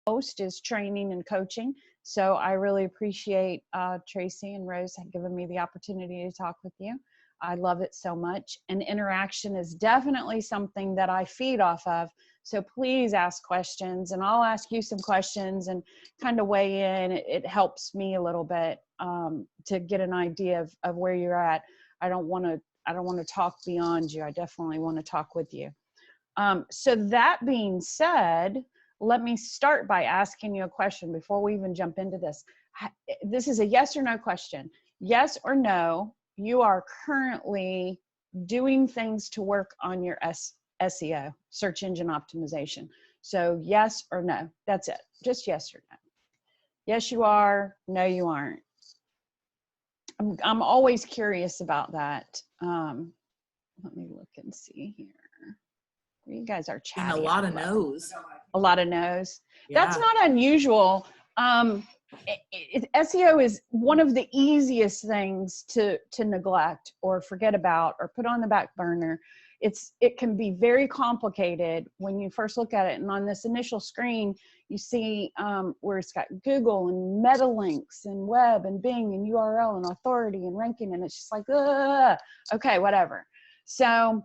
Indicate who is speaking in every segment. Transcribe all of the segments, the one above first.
Speaker 1: most is training and coaching. So I really appreciate Tracy and Rose have given me the opportunity to talk with you. I love it so much. And interaction is definitely something that I feed off of. So please ask questions, and I'll ask you some questions and kind of weigh in. It helps me a little bit to get an idea of where you're at. I don't want to talk beyond you. I definitely want to talk with you. So that being said, let me start by asking you a question before we even jump into this. This is a yes or no question. Yes or no, you are currently doing things to work on your SEO, search engine optimization. So yes or no, that's it. Just yes or no. Yes, you are. No, you aren't. I'm always curious about that. Let me look and see here. You guys are chatting.
Speaker 2: And a lot of no's.
Speaker 1: A lot of no's.
Speaker 2: Yeah.
Speaker 1: That's not unusual. SEO is one of the easiest things to neglect or forget about or put on the back burner. It can be very complicated when you first look at it. And on this initial screen, you see where it's got Google and meta links and web and Bing and URL and authority and ranking. And it's just like, okay, whatever. So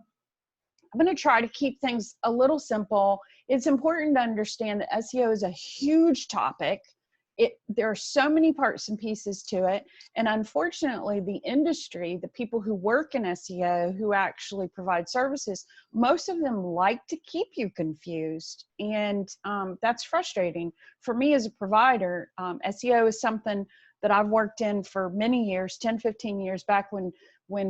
Speaker 1: I'm going to try to keep things a little simple. It's important to understand that SEO is a huge topic. There are so many parts and pieces to it. And unfortunately, the industry, the people who work in SEO, who actually provide services, most of them like to keep you confused. And that's frustrating. For me as a provider, SEO is something that I've worked in for many years, 10, 15 years back when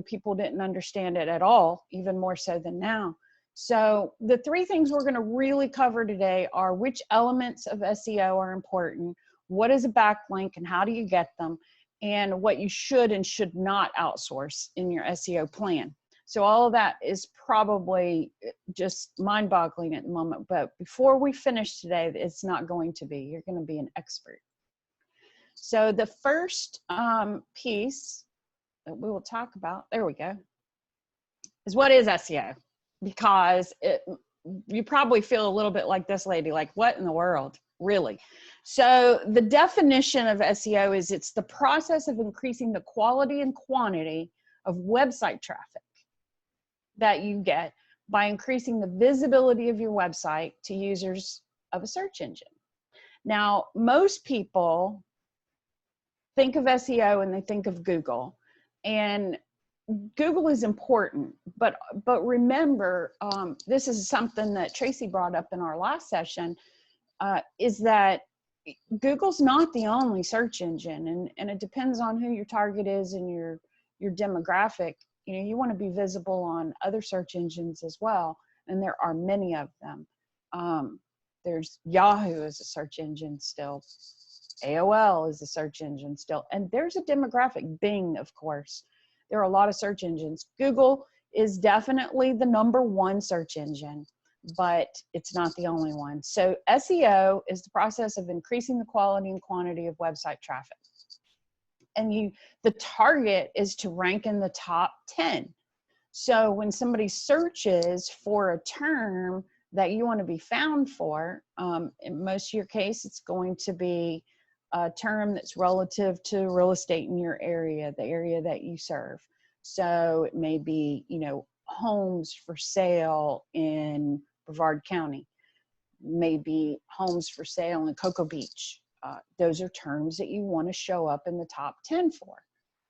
Speaker 1: people didn't understand it at all, even more so than now. So the three things we're going to really cover today are which elements of SEO are important, what is a backlink and how do you get them, and what you should and should not outsource in your SEO plan. So all of that is probably just mind-boggling at the moment, but before we finish today, it's not going to be. You're going to be an expert. So the first piece that we will talk about, there we go, is what is SEO? Because you probably feel a little bit like this lady, like what in the world, really? So the definition of SEO is it's the process of increasing the quality and quantity of website traffic that you get by increasing the visibility of your website to users of a search engine. Now, most people think of SEO and they think of Google, and Google is important, but remember, this is something that Tracy brought up in our last session, is that Google's not the only search engine, and it depends on who your target is and your demographic. You know, you want to be visible on other search engines as well, and there are many of them. There's Yahoo as a search engine still. AOL is a search engine still, and there's a demographic. Bing, of course. There are a lot of search engines. Google is definitely the #1 search engine, but it's not the only one. So SEO is the process of increasing the quality and quantity of website traffic. And the target is to rank in the top 10. So when somebody searches for a term that you want to be found for, in most of your case, it's going to be a term that's relative to real estate in your area, the area that you serve. So it may be, you know, homes for sale in Brevard County, maybe homes for sale in Cocoa Beach. Those are terms that you want to show up in the top 10 for.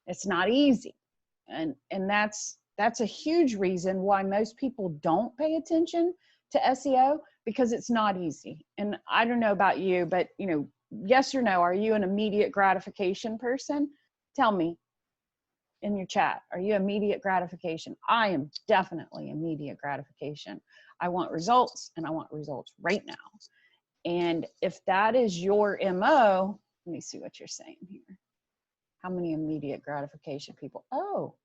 Speaker 1: It's not easy. And that's a huge reason why most people don't pay attention to SEO, because it's not easy. And I don't know about you, but you know, yes or no, are you an immediate gratification person? Tell me in your chat, are you immediate gratification? I am definitely immediate gratification. I want results, and I want results right now. And if that is your MO, let me see what you're saying here. How many immediate gratification people? Oh,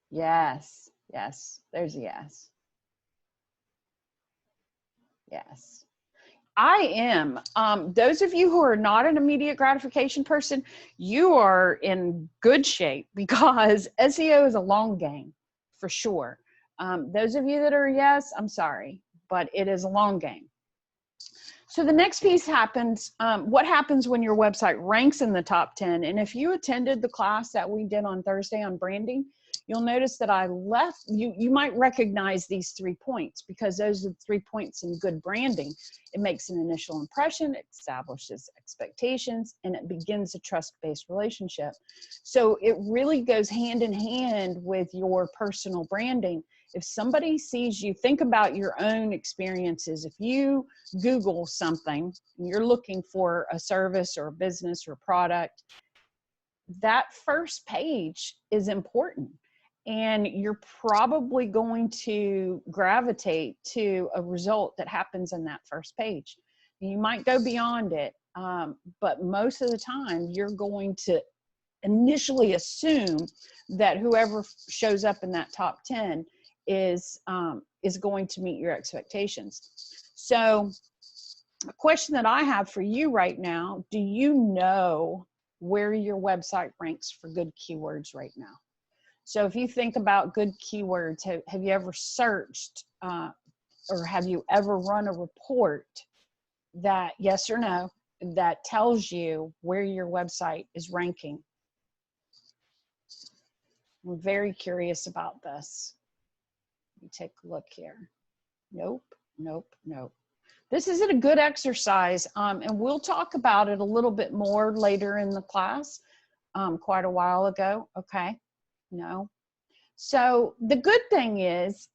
Speaker 1: yes, yes, there's a yes. Yes. I am. Those of you who are not an immediate gratification person, you are in good shape, because SEO is a long game for sure. Those of you that are yes, I'm sorry, but it is a long game. So the next piece happens, what happens when your website ranks in the top 10? And if you attended the class that we did on Thursday on branding, you'll notice that I left, you might recognize these 3 points, because those are the 3 points in good branding. It makes an initial impression, it establishes expectations, and it begins a trust-based relationship. So it really goes hand in hand with your personal branding. If somebody sees you, think about your own experiences. If you Google something and you're looking for a service or a business or a product, that first page is important. And you're probably going to gravitate to a result that happens in that first page. You might go beyond it, but most of the time you're going to initially assume that whoever shows up in that top 10 is going to meet your expectations. So a question that I have for you right now, do you know where your website ranks for good keywords right now? So if you think about good keywords, have you ever searched or have you ever run a report that, yes or no, that tells you where your website is ranking? I'm very curious about this. Let me take a look here. Nope, nope, nope. This isn't a good exercise, and we'll talk about it a little bit more later in the class, quite a while ago. Okay, no. So the good thing is,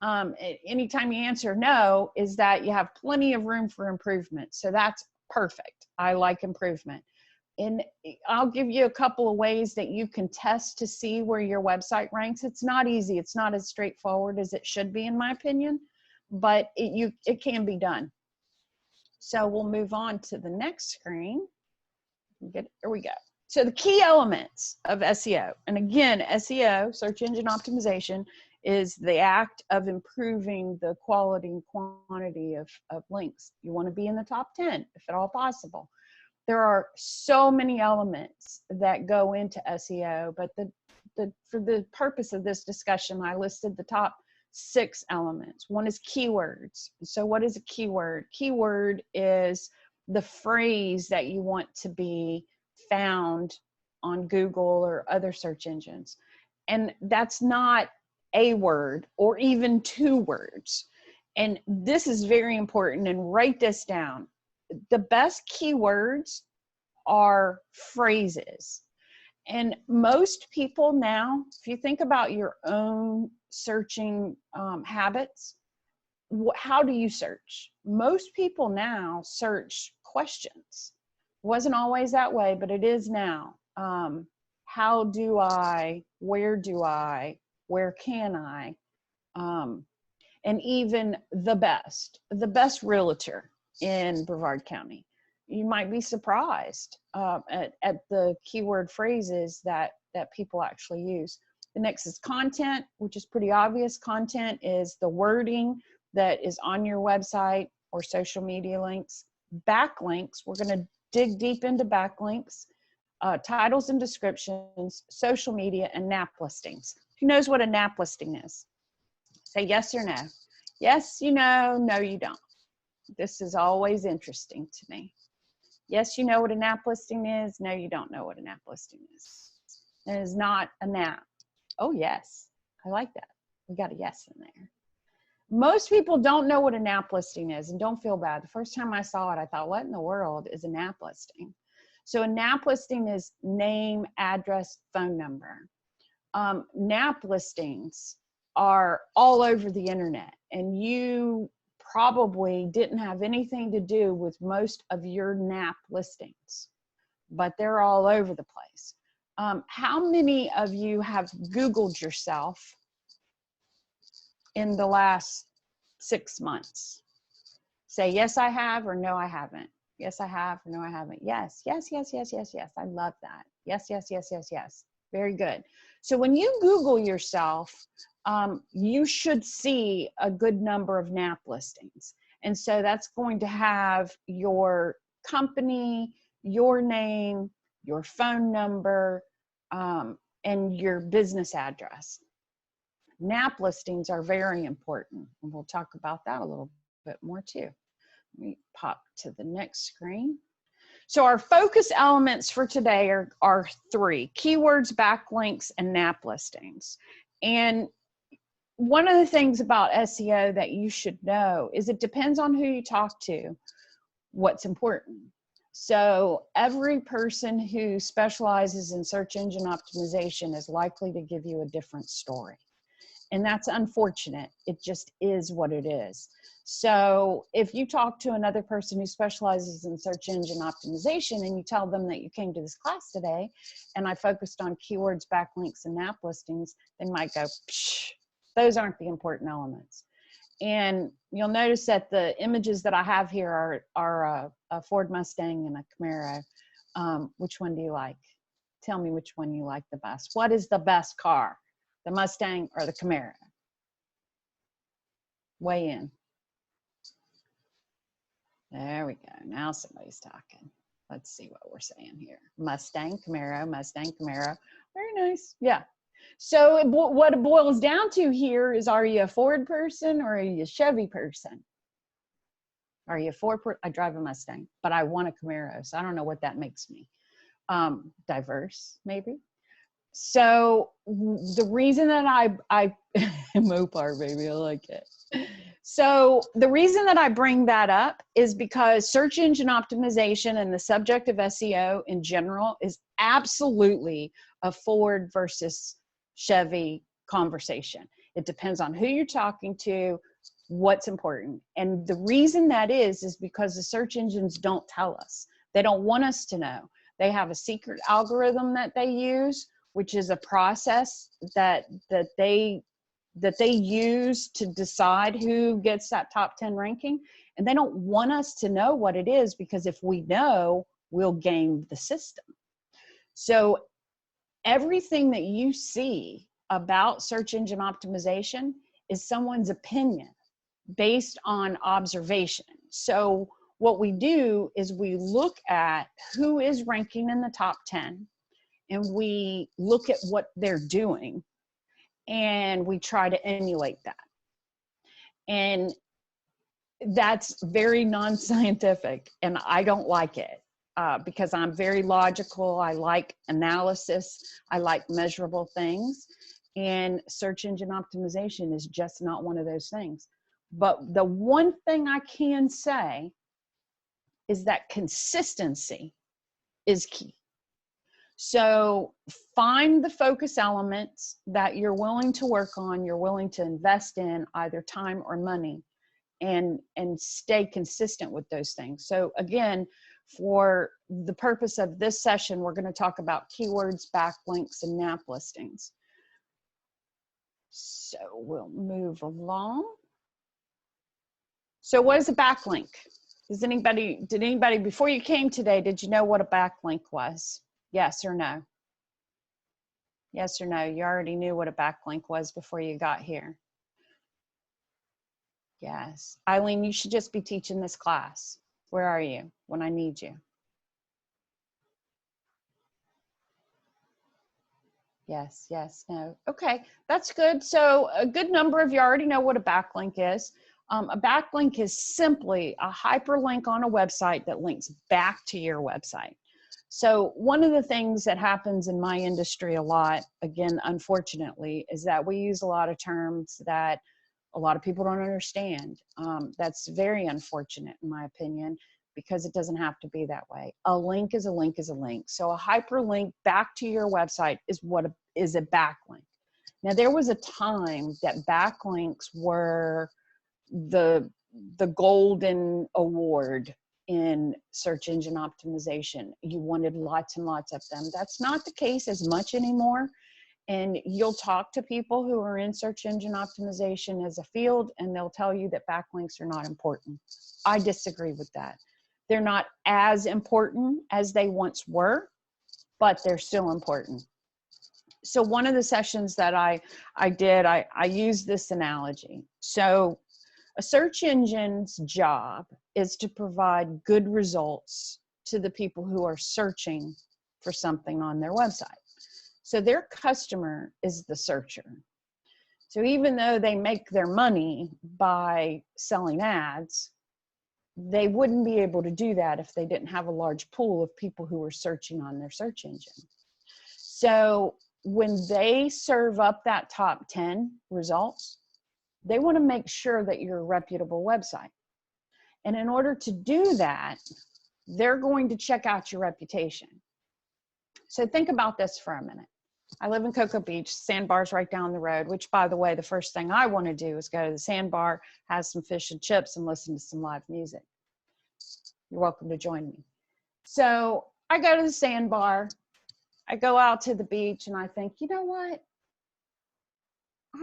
Speaker 1: anytime you answer no, is that you have plenty of room for improvement. So that's perfect. I like improvement. And I'll give you a couple of ways that you can test to see where your website ranks. It's not easy. It's not as straightforward as it should be, in my opinion, but it can be done. So we'll move on to the next screen. Here we go. So the key elements of SEO, and again, SEO, search engine optimization, is the act of improving the quality and quantity of links. You want to be in the top 10, if at all possible. There are so many elements that go into SEO, but for the purpose of this discussion, I listed the top 6 elements. One is keywords. So what is a keyword? Keyword is the phrase that you want to be found on Google or other search engines. And that's not a word or even 2 words. And this is very important, and write this down. The best keywords are phrases. And most people now, if you think about your own searching habits, how do you search? Most people now search questions. Wasn't always that way, but it is now. How do I, where do I, where can I? And even the best realtor in Brevard County. You might be surprised at the keyword phrases that people actually use. The next is content, which is pretty obvious. Content is the wording that is on your website or social media links. Backlinks, we're going to dig deep into backlinks, titles and descriptions, social media, and NAP listings. Who knows what a NAP listing is? Say yes or no. Yes, you know, no, you don't. This is always interesting to me. Yes, you know what a NAP listing is. No, you don't know what a NAP listing is. It is not a NAP. Oh, yes. I like that. We got a yes in there. Most people don't know what a NAP listing is, and don't feel bad. The first time I saw it, I thought, what in the world is a NAP listing? So a NAP listing is name, address, phone number. NAP listings are all over the internet, and you probably didn't have anything to do with most of your NAP listings, but they're all over the place. How many of you have Googled yourself in the last 6 months? Say, yes, I have, or no, I haven't. Yes, I have, or no, I haven't. Yes, yes, yes, yes, yes, yes. I love that. Yes, yes, yes, yes, yes. Very good. So when you Google yourself, you should see a good number of NAP listings. And so that's going to have your company, your name, your phone number, and your business address. NAP listings are very important, and we'll talk about that a little bit more too. Let me pop to the next screen. So our focus elements for today are 3: keywords, backlinks, and NAP listings. And one of the things about SEO that you should know is it depends on who you talk to, what's important. So every person who specializes in search engine optimization is likely to give you a different story. And that's unfortunate. It just is what it is. So if you talk to another person who specializes in search engine optimization and you tell them that you came to this class today and I focused on keywords, backlinks, and NAP listings, they might go, psh, those aren't the important elements. And you'll notice that the images that I have here are a Ford Mustang and a Camaro. Which one do you like? Tell me which one you like the best. What is the best car? The Mustang or the Camaro? Weigh in. There we go. Now somebody's talking. Let's see what we're saying here. Mustang, Camaro, Mustang, Camaro. Very nice. Yeah. So what it boils down to here is, are you a Ford person or are you a Chevy person? Are you a Ford person? I drive a Mustang, but I want a Camaro, so I don't know what that makes me. Diverse, maybe. So the reason that I Mopar, baby, I like it. So the reason that I bring that up is because search engine optimization and the subject of SEO in general is absolutely a Ford versus Chevy conversation. It depends on who you're talking to, what's important. And the reason that is because the search engines don't tell us. They don't want us to know. They have a secret algorithm that they use, which is a process that they use to decide who gets that top 10 ranking. And they don't want us to know what it is, because if we know, we'll game the system. So everything that you see about search engine optimization is someone's opinion based on observation. So what we do is we look at who is ranking in the top 10, and we look at what they're doing, and we try to emulate that. And that's very non-scientific, and I don't like it because I'm very logical. I like analysis. I like measurable things. And search engine optimization is just not one of those things. But the one thing I can say is that consistency is key. So find the focus elements that you're willing to work on, you're willing to invest in either time or money, and stay consistent with those things. So again, for the purpose of this session, we're going to talk about keywords, backlinks, and NAP listings. So we'll move along. So what is a backlink? Did anybody before you came today, did you know what a backlink was? Yes or no? Yes or no? You already knew what a backlink was before you got here. Yes. Eileen, you should just be teaching this class. Where are you when I need you? Yes, yes, no. Okay, that's good. So a good number of you already know what a backlink is. A backlink is simply a hyperlink on a website that links back to your website. So one of the things that happens in my industry a lot, again, unfortunately, is that we use a lot of terms that a lot of people don't understand. That's very unfortunate, in my opinion, because it doesn't have to be that way. A link is a link is a link. So a hyperlink back to your website is what is a backlink. Now, there was a time that backlinks were the golden award in search engine optimization. You wanted lots and lots of them. That's not the case as much anymore. And you'll talk to people who are in search engine optimization as a field, and they'll tell you that backlinks are not important. I disagree with that. They're not as important as they once were, but they're still important. So one of the sessions that I did, I used this analogy. So a search engine's job is to provide good results to the people who are searching for something on their website. So their customer is the searcher. So even though they make their money by selling ads, they wouldn't be able to do that if they didn't have a large pool of people who were searching on their search engine. So when they serve up that top 10 results, they want to make sure that you're a reputable website. And in order to do that, they're going to check out your reputation. So think about this for a minute. I live in Cocoa Beach, sandbar's right down the road, which, by the way, the first thing I want to do is go to the sandbar, have some fish and chips, and listen to some live music. You're welcome to join me. So I go to the sandbar, I go out to the beach, and I think, you know what?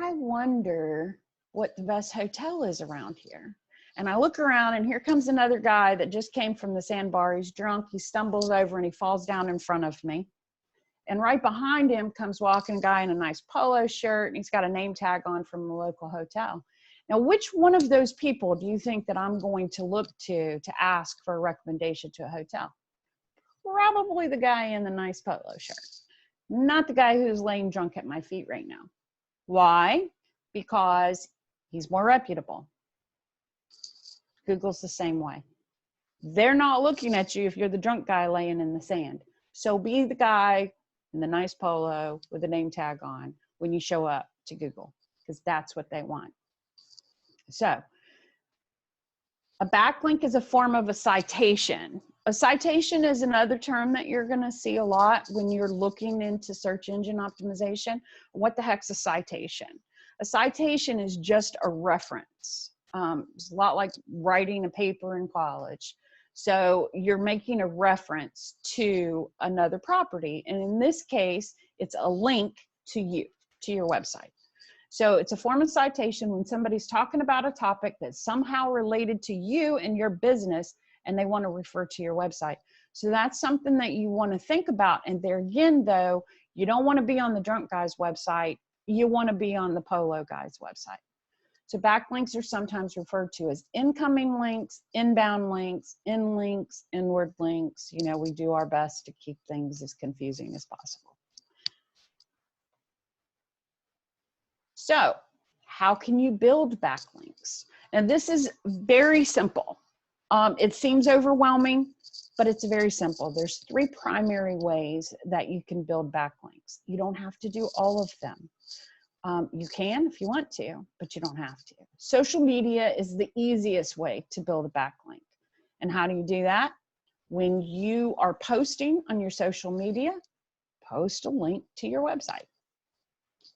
Speaker 1: I wonder what the best hotel is around here. And I look around, and here comes another guy that just came from the sandbar. He's drunk, he stumbles over, and he falls down in front of me. And right behind him comes walking a guy in a nice polo shirt, and he's got a name tag on from the local hotel. Now, which one of those people do you think that I'm going to look to ask for a recommendation to a hotel? Probably the guy in the nice polo shirt, not the guy who's laying drunk at my feet right now. Why? Because he's more reputable. Google's the same way. They're not looking at you if you're the drunk guy laying in the sand. So be the guy in the nice polo with a name tag on when you show up to Google, because that's what they want. So a backlink is a form of a citation. A citation is another term that you're going to see a lot when you're looking into search engine optimization. What the heck's a citation? A citation is just a reference. It's a lot like writing a paper in college. So you're making a reference to another property. And in this case, it's a link to you, to your website. So it's a form of citation when somebody's talking about a topic that's somehow related to you and your business, and they want to refer to your website. So that's something that you want to think about. And there again, though, you don't want to be on the drunk guy's website. You want to be on the polo guy's website. So backlinks are sometimes referred to as incoming links, inbound links, in links, inward links. You know, we do our best to keep things as confusing as possible. So how can you build backlinks? And this is very simple. It seems overwhelming, but it's very simple. There's 3 primary ways that you can build backlinks. You don't have to do all of them. You can if you want to, but you don't have to. Social media is the easiest way to build a backlink. And how do you do that? When you are posting on your social media, post a link to your website.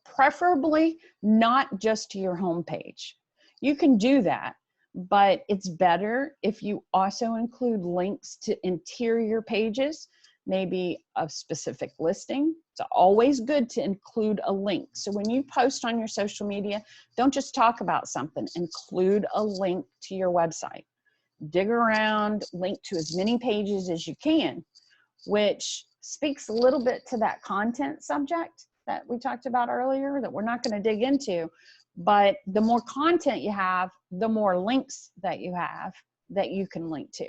Speaker 1: Preferably not just to your homepage. You can do that, but it's better if you also include links to interior pages, maybe a specific listing. It's always good to include a link. So when you post on your social media, don't just talk about something, include a link to your website. Dig around, link to as many pages as you can, which speaks a little bit to that content subject that we talked about earlier that we're not going to dig into. But the more content you have, the more links that you have that you can link to.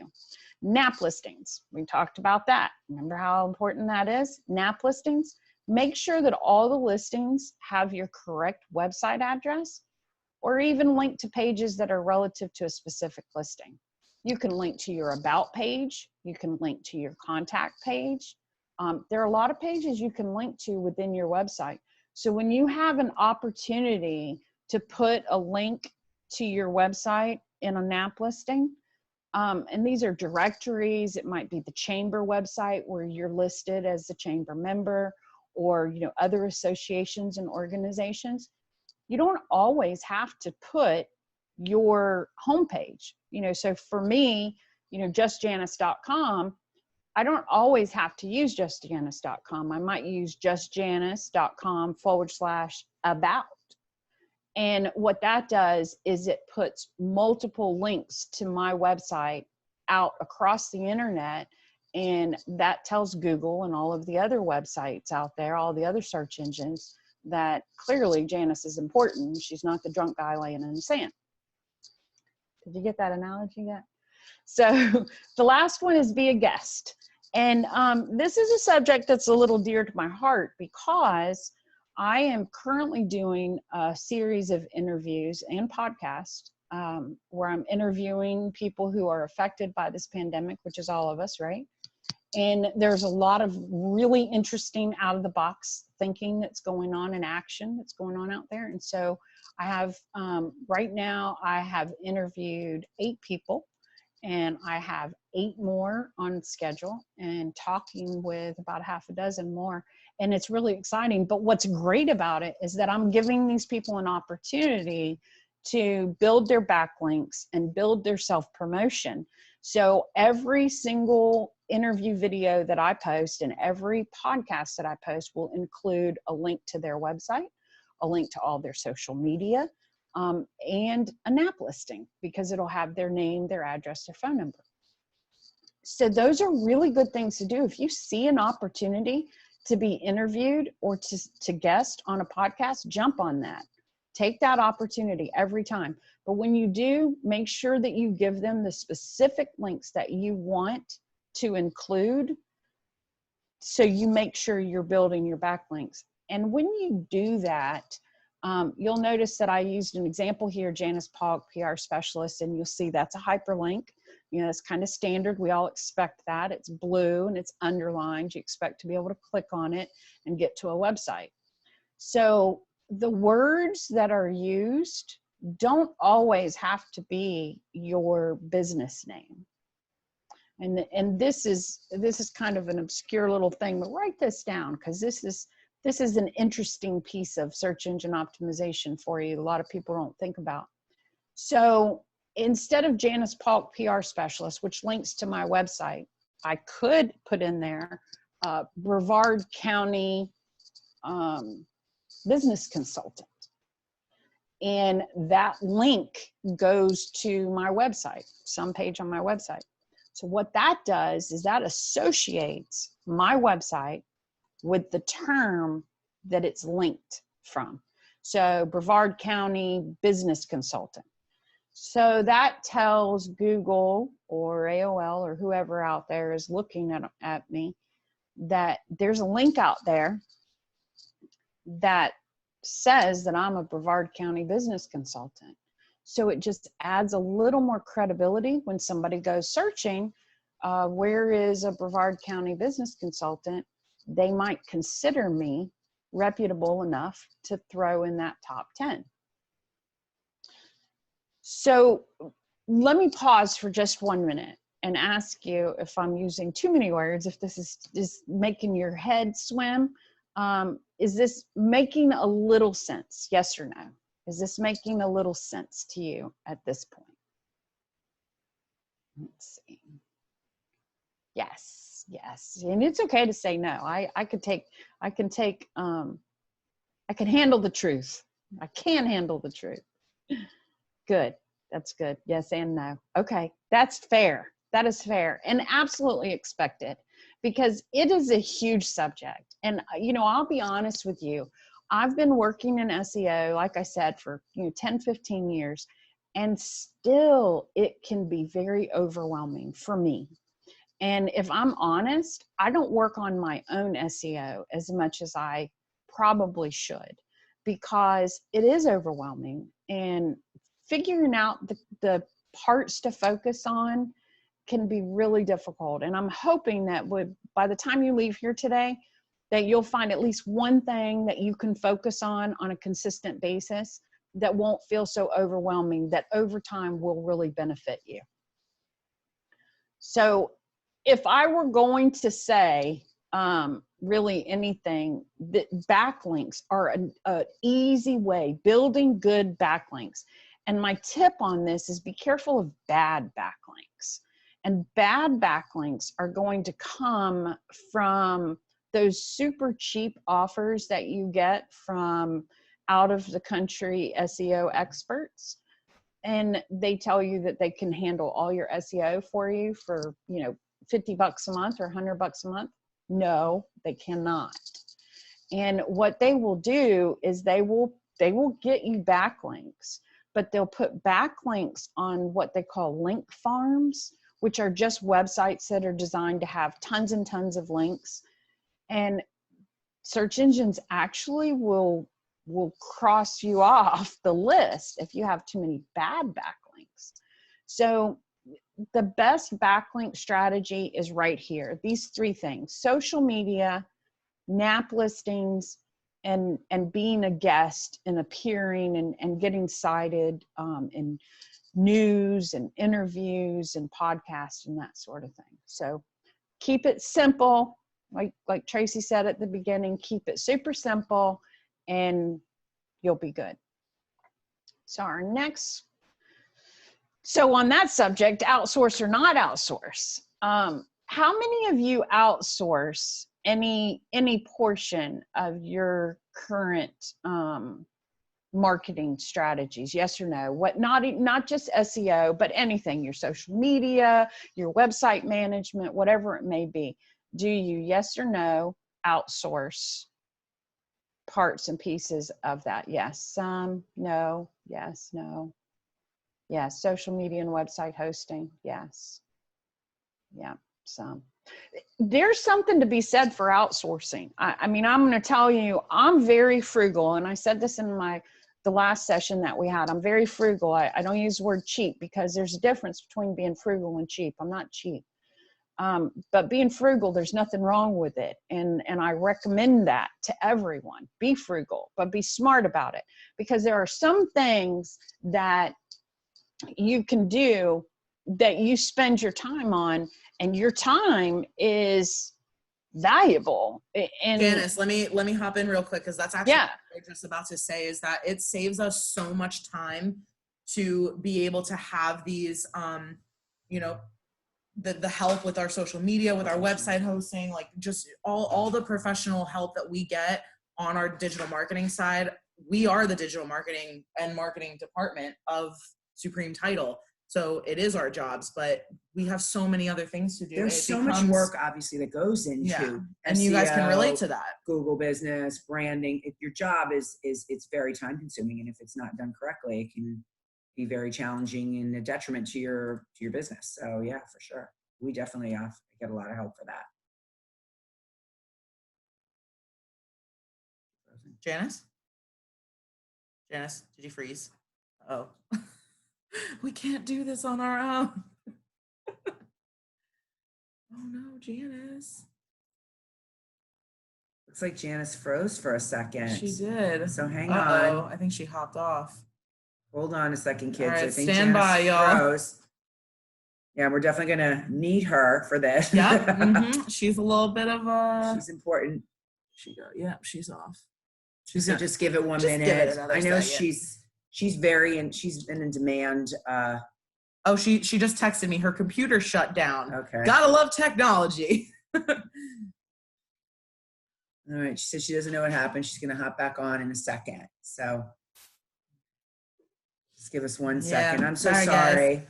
Speaker 1: NAP listings, we talked about that. Remember how important that is? NAP listings, make sure that all the listings have your correct website address, or even link to pages that are relative to a specific listing. You can link to your about page, you can link to your contact page. There are a lot of pages you can link to within your website. So when you have an opportunity to put a link to your website in a NAP listing, and these are directories, it might be the chamber website where you're listed as a chamber member, or other associations and organizations. You don't always have to put your homepage. So for me, justjannis.com, I don't always have to use justjannis.com. I might use justjannis.com/about. And what that does is it puts multiple links to my website out across the internet. And that tells Google and all of the other websites out there, all the other search engines, that clearly Jannis is important. She's not the drunk guy laying in the sand. Did you get that analogy yet? So the last one is be a guest. And this is a subject that's a little dear to my heart because I am currently doing a series of interviews and podcasts where I'm interviewing people who are affected by this pandemic, which is all of us, right? And there's a lot of really interesting out of the box thinking that's going on in action that's going on out there. And so I have, right now, I have interviewed 8 people, and I have 8 more on schedule and talking with about half a dozen more. And it's really exciting. But what's great about it is that I'm giving these people an opportunity to build their backlinks and build their self-promotion. So every single interview video that I post and every podcast that I post will include a link to their website, a link to all their social media, and an app listing, because it'll have their name, their address, their phone number. So those are really good things to do. If you see an opportunity to be interviewed or to guest on a podcast, jump on that. Take that opportunity every time. But when you do, make sure that you give them the specific links that you want to include, so you make sure you're building your backlinks. And when you do that, you'll notice that I used an example here, Jannis, Paulk, PR specialist, and you'll see that's a hyperlink. You know, it's kind of standard. We all expect that. It's blue and it's underlined. You expect to be able to click on it and get to a website. So the words that are used don't always have to be your business name. And this is kind of an obscure little thing, but write this down, because this is an interesting piece of search engine optimization for you. A lot of people don't think about. So instead of Jannis Paulk PR specialist, which links to my website, I could put in there Brevard County business consultant. And that link goes to my website, some page on my website. So what that does is that associates my website with the term that it's linked from. So Brevard County business consultant. So that tells Google or AOL or whoever out there is looking at me that there's a link out there that says that I'm a Brevard County business consultant. So it just adds a little more credibility when somebody goes searching, where is a Brevard County business consultant? They might consider me reputable enough to throw in that top 10. So let me pause for just 1 minute and ask you if I'm using too many words, if this is making your head swim. Is this making a little sense? Yes or no? Is this making a little sense to you at this point? Let's see. Yes, yes. And it's okay to say no. I can handle the truth. I can handle the truth. Good. That's good. Yes and no. Okay. That's fair. That is fair and absolutely expected, because it is a huge subject. And, you know, I'll be honest with you. I've been working in SEO, like I said, for 10, 15 years, and still it can be very overwhelming for me. And if I'm honest, I don't work on my own SEO as much as I probably should, because it is overwhelming, and figuring out the parts to focus on can be really difficult. And I'm hoping that by the time you leave here today, that you'll find at least one thing that you can focus on a consistent basis that won't feel so overwhelming, that over time will really benefit you. So if I were going to say really anything, that backlinks are an easy way, building good backlinks. And my tip on this is be careful of bad backlinks. And bad backlinks are going to come from those super cheap offers that you get from out of the country SEO experts. And they tell you that they can handle all your SEO for you for, $50 a month or $100 a month. No, they cannot. And what they will do is they will get you backlinks, but they'll put backlinks on what they call link farms, which are just websites that are designed to have tons and tons of links. And search engines actually will will cross you off the list if you have too many bad backlinks. So the best backlink strategy is right here. These three things: social media, NAP listings, and being a guest and appearing and getting cited in news and interviews and podcasts and that sort of thing. So keep it simple. Like Tracy said at the beginning, keep it super simple and you'll be good. So so on that subject, outsource or not outsource, how many of you outsource any portion of your current marketing strategies? Yes or no? What, not just SEO, but anything, your social media, your website management, whatever it may be. Do you, yes or no, outsource parts and pieces of that? Yes, some, no, yes, no. Yes, social media and website hosting, yes. Yeah, some. There's something to be said for outsourcing. I mean, I'm going to tell you, I'm very frugal, and I said this in the last session that we had. I'm very frugal. I don't use the word cheap because there's a difference between being frugal and cheap. I'm not cheap. But being frugal, there's nothing wrong with it. And I recommend that to everyone. Be frugal, but be smart about it, because there are some things that you can do that you spend your time on, and your time is valuable. And
Speaker 2: Jannis, let me hop in real quick, because that's actually what I was just about to say, is that it saves us so much time to be able to have these, you know, the help with our social media, with our website hosting, like just all the professional help that we get on our digital marketing side. We are the digital marketing and marketing department of Supreme Title. So it is our jobs, but we have so many other things to do.
Speaker 3: There's so much work, obviously, that goes into
Speaker 2: and
Speaker 3: SEO,
Speaker 2: you guys can relate to that.
Speaker 3: Google business, branding. If your job is it's very time consuming, and if it's not done correctly, it can be very challenging and a detriment to your business. So yeah, for sure. We definitely get a lot of help for that.
Speaker 2: Jannis, did you freeze? Oh. We can't do this on our own. Oh no, Jannis.
Speaker 3: Looks like Jannis froze for a second.
Speaker 2: She did.
Speaker 3: So hang on.
Speaker 2: I think she hopped off.
Speaker 3: Hold on a second, kids.
Speaker 2: All right,
Speaker 3: I think
Speaker 2: stand by, y'all.
Speaker 3: Froze. Yeah, we're definitely gonna need her for this.
Speaker 2: Yeah, she's a little bit of a.
Speaker 3: She's important.
Speaker 2: She's off.
Speaker 3: So just give it 1 minute.
Speaker 2: Give it another
Speaker 3: I know
Speaker 2: second.
Speaker 3: she's been in demand.
Speaker 2: Oh, she just texted me. Her computer shut down.
Speaker 3: Okay.
Speaker 2: Gotta love technology.
Speaker 3: All right. She said she doesn't know what happened. She's gonna hop back on in a second. So just give us 1 second. I'm so sorry.
Speaker 2: Guys.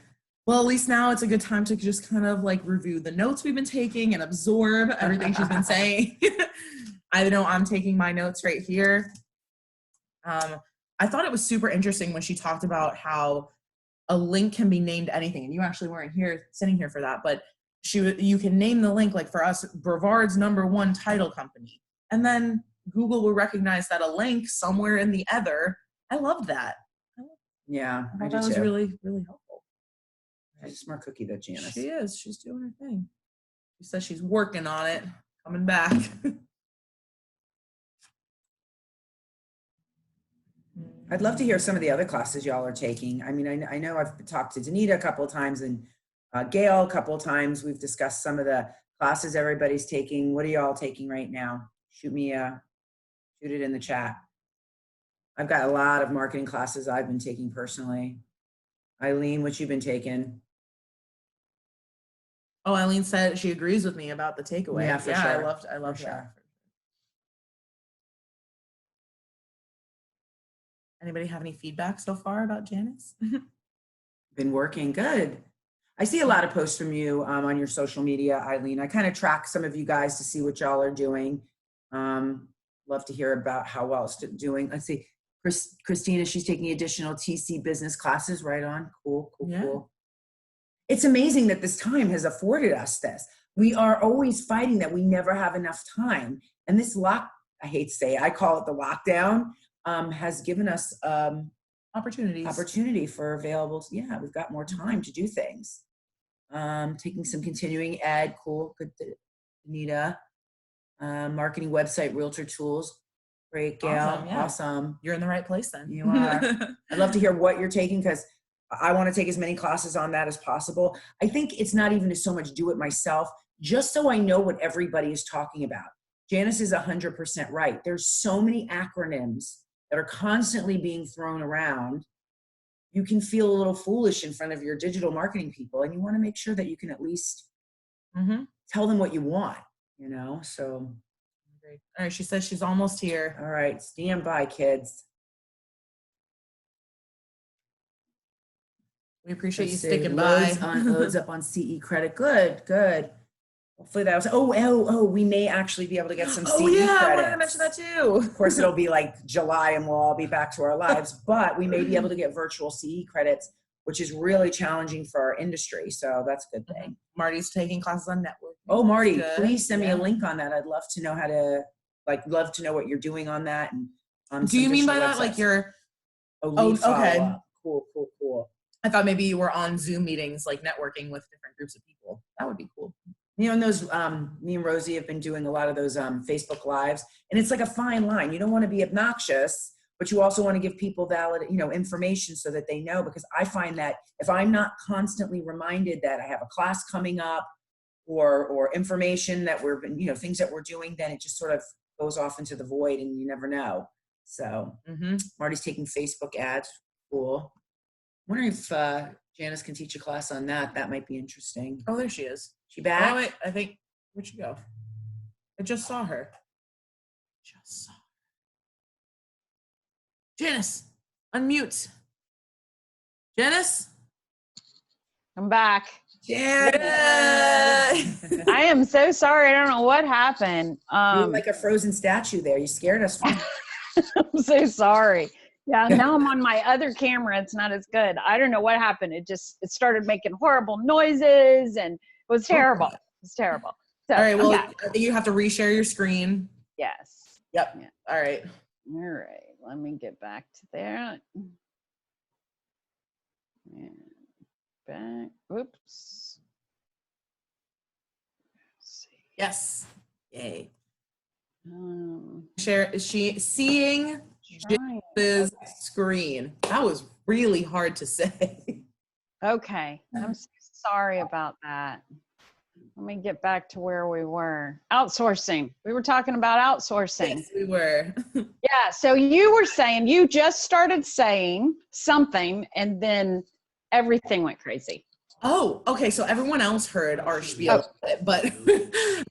Speaker 2: Well, at least now it's a good time to just kind of like review the notes we've been taking and absorb everything she's been saying. I know I'm taking my notes right here. I thought it was super interesting when she talked about how a link can be named anything, and you actually weren't sitting here for that, but you can name the link, like for us, Brevard's #1 title company, and then Google will recognize that a link somewhere in the ether. I love that.
Speaker 3: Yeah,
Speaker 2: I thought that was really, really helpful.
Speaker 3: She's a smart cookie, though, Jannis.
Speaker 2: She is. She's doing her thing. She says she's working on it, coming back.
Speaker 3: I'd love to hear some of the other classes y'all are taking. I mean, I know I've talked to Danita a couple of times and Gail a couple of times. We've discussed some of the classes everybody's taking. What are y'all taking right now? Shoot it in the chat. I've got a lot of marketing classes I've been taking personally. Eileen, what you been taking?
Speaker 2: Oh, Eileen said she agrees with me about the takeaway.
Speaker 3: Yeah, for sure.
Speaker 2: I loved that.
Speaker 3: Sure.
Speaker 2: Anybody have any feedback so far about Jannis?
Speaker 3: Been working good. I see a lot of posts from you on your social media, Eileen. I kind of track some of you guys to see what y'all are doing. Love to hear about how well it's doing. Let's see. Christina, she's taking additional TC business classes. Right on. Cool. It's amazing that this time has afforded us this. We are always fighting that we never have enough time. And this I hate to say it, I call it the lockdown. has given us opportunity for available. Yeah, we've got more time to do things. Taking some continuing ed, cool, good, Anita. Marketing website, realtor tools, great, Gail,
Speaker 2: Awesome, yeah.
Speaker 3: awesome.
Speaker 2: You're in the right place then.
Speaker 3: You are. I'd love to hear what you're taking because I want to take as many classes on that as possible. I think it's not even so much do it myself, just so I know what everybody is talking about. Jannis is 100% right. There's so many acronyms that are constantly being thrown around. You can feel a little foolish in front of your digital marketing people, and you want to make sure that you can at least tell them what you want, you know? So.
Speaker 2: Great. All right, she says she's almost here.
Speaker 3: All right, stand by, kids.
Speaker 2: We appreciate
Speaker 3: Let's
Speaker 2: you
Speaker 3: see.
Speaker 2: sticking by.
Speaker 3: Loads up on CE credit. Good, good. Hopefully that was, we may actually be able to get some CE credits.
Speaker 2: I wanted to mention that too.
Speaker 3: Of course, it'll be like July and we'll all be back to our lives, but we may be able to get virtual CE credits, which is really challenging for our industry. So that's a good thing.
Speaker 2: Marty's taking classes on networking.
Speaker 3: Oh, Marty, please send me a link on that. I'd love to know how to, love to know what you're doing on that. And
Speaker 2: do you mean by that, like you're,
Speaker 3: okay. Cool.
Speaker 2: I thought maybe you were on Zoom meetings, like networking with different groups of people. That would be cool.
Speaker 3: You know, and those, me and Rosie have been doing a lot of those Facebook Lives, and it's like a fine line. You don't want to be obnoxious, but you also want to give people valid, information so that they know, because I find that if I'm not constantly reminded that I have a class coming up or information that we're, things that we're doing, then it just sort of goes off into the void and you never know. So Marty's taking Facebook ads. Cool. I wonder if Jannis can teach a class on that. That might be interesting.
Speaker 2: Oh, there she is.
Speaker 3: She back?
Speaker 2: Oh, wait, I think, where'd she go? I just saw her. Jannis, unmute. Jannis?
Speaker 1: I'm back.
Speaker 2: Jannis!
Speaker 1: I am so sorry. I don't know what happened.
Speaker 3: You're like a frozen statue there. You scared us.
Speaker 1: I'm so sorry. Yeah, now I'm on my other camera. It's not as good. I don't know what happened. It started making horrible noises and it was terrible. It was terrible. So,
Speaker 2: all right, well, I think you have to reshare your screen.
Speaker 1: Yes.
Speaker 2: Yep.
Speaker 1: Yeah.
Speaker 2: All right.
Speaker 1: All right. Let me get back to that. And back. Oops. Let's see.
Speaker 2: Yes. Yay.
Speaker 1: Um,
Speaker 2: Share. Is she seeing this screen? That was really hard to say.
Speaker 1: Okay. I'm so sorry about that. Let me get back to where we were. Outsourcing. We were talking about outsourcing.
Speaker 2: Yes, we were.
Speaker 1: Yeah. So you were saying, you just started saying something and then everything went crazy.
Speaker 2: Oh, okay. So everyone else heard our spiel, but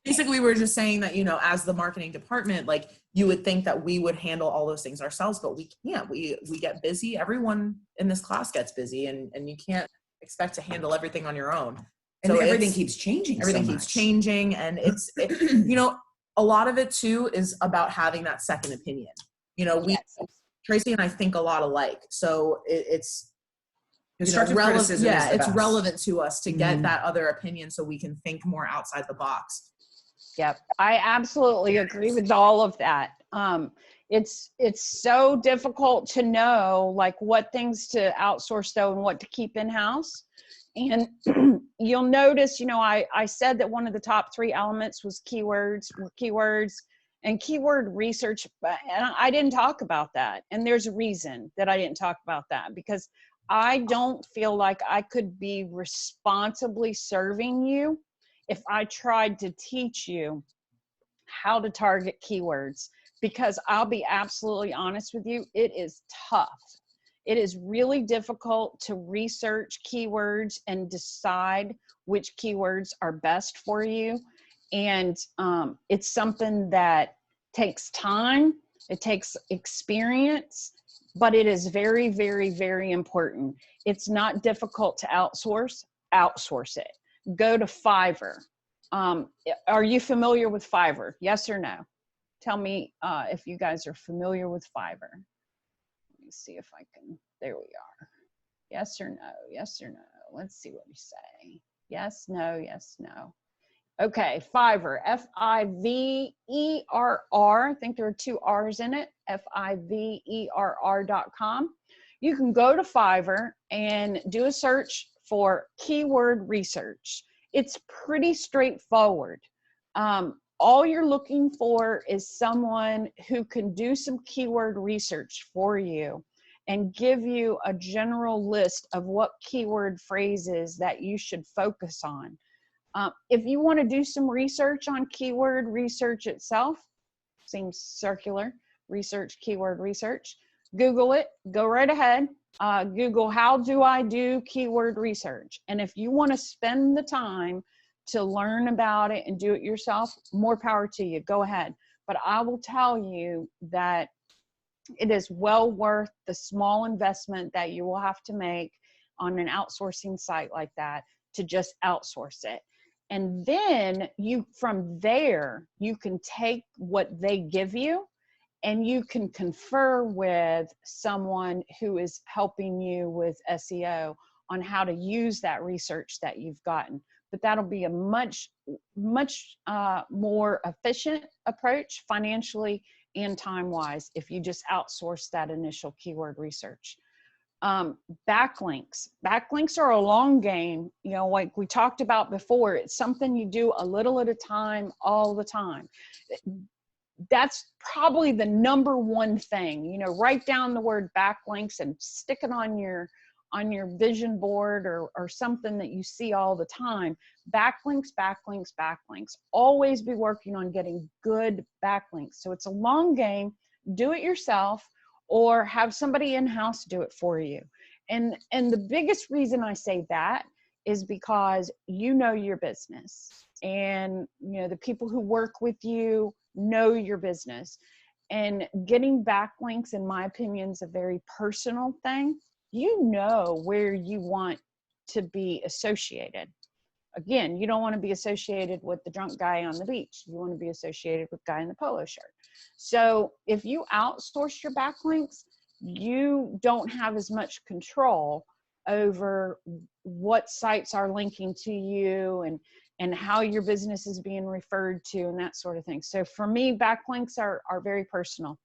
Speaker 2: basically we were just saying that, as the marketing department, like you would think that we would handle all those things ourselves, but we can't. We get busy. Everyone in this class gets busy, and you can't expect to handle everything on your own.
Speaker 3: And
Speaker 2: so
Speaker 3: everything keeps changing.
Speaker 2: Everything keeps changing, and it's a lot of it too is about having that second opinion. Tracy and I think a lot alike, so it's
Speaker 3: constructive criticism.
Speaker 2: Yeah, it's relevant to us to get that other opinion so we can think more outside the box.
Speaker 1: Yep, I absolutely agree with all of that. It's so difficult to know like what things to outsource though and what to keep in-house. And you'll notice, I said that one of the top 3 elements was keywords and keyword research, and I didn't talk about that. And there's a reason that I didn't talk about that, because I don't feel like I could be responsibly serving you if I tried to teach you how to target keywords, because I'll be absolutely honest with you, it is tough. It is really difficult to research keywords and decide which keywords are best for you. And it's something that takes time, it takes experience, but it is very, very, very important. It's not difficult to outsource it. Go to Fiverr. Are you familiar with Fiverr? Yes or no? Tell me if you guys are familiar with Fiverr. Let me see if I can, there we are. Yes or no, yes or no. Let's see what you say. Yes, no, yes, no. Okay, Fiverr, Fiverr. I think there are 2 R's in it, Fiverr.com. You can go to Fiverr and do a search for keyword research. It's pretty straightforward. All you're looking for is someone who can do some keyword research for you and give you a general list of what keyword phrases that you should focus on. If you want to do some research on keyword research itself, seems circular, research, keyword research, Google it, go right ahead. Google, how do I do keyword research? And if you want to spend the time to learn about it and do it yourself, more power to you, go ahead. But I will tell you that it is well worth the small investment that you will have to make on an outsourcing site like that to just outsource it. And then from there, you can take what they give you and you can confer with someone who is helping you with SEO on how to use that research that you've gotten. But that'll be a much more efficient approach financially and time-wise if you just outsource that initial keyword research. Backlinks are a long game, like we talked about before. It's something you do a little at a time, all the time. That's probably the number one thing. Write down the word backlinks and stick it on your vision board or something that you see all the time. Backlinks. Always be working on getting good backlinks. So it's a long game. Do it yourself or have somebody in-house do it for you. And the biggest reason I say that is because you know your business, and the people who work with you know your business. And getting backlinks, in my opinion, is a very personal thing. You know where you want to be associated. Again, you don't want to be associated with the drunk guy on the beach. You want to be associated with the guy in the polo shirt. So if you outsource your backlinks, you don't have as much control over what sites are linking to you and how your business is being referred to and that sort of thing. So for me, backlinks are very personal.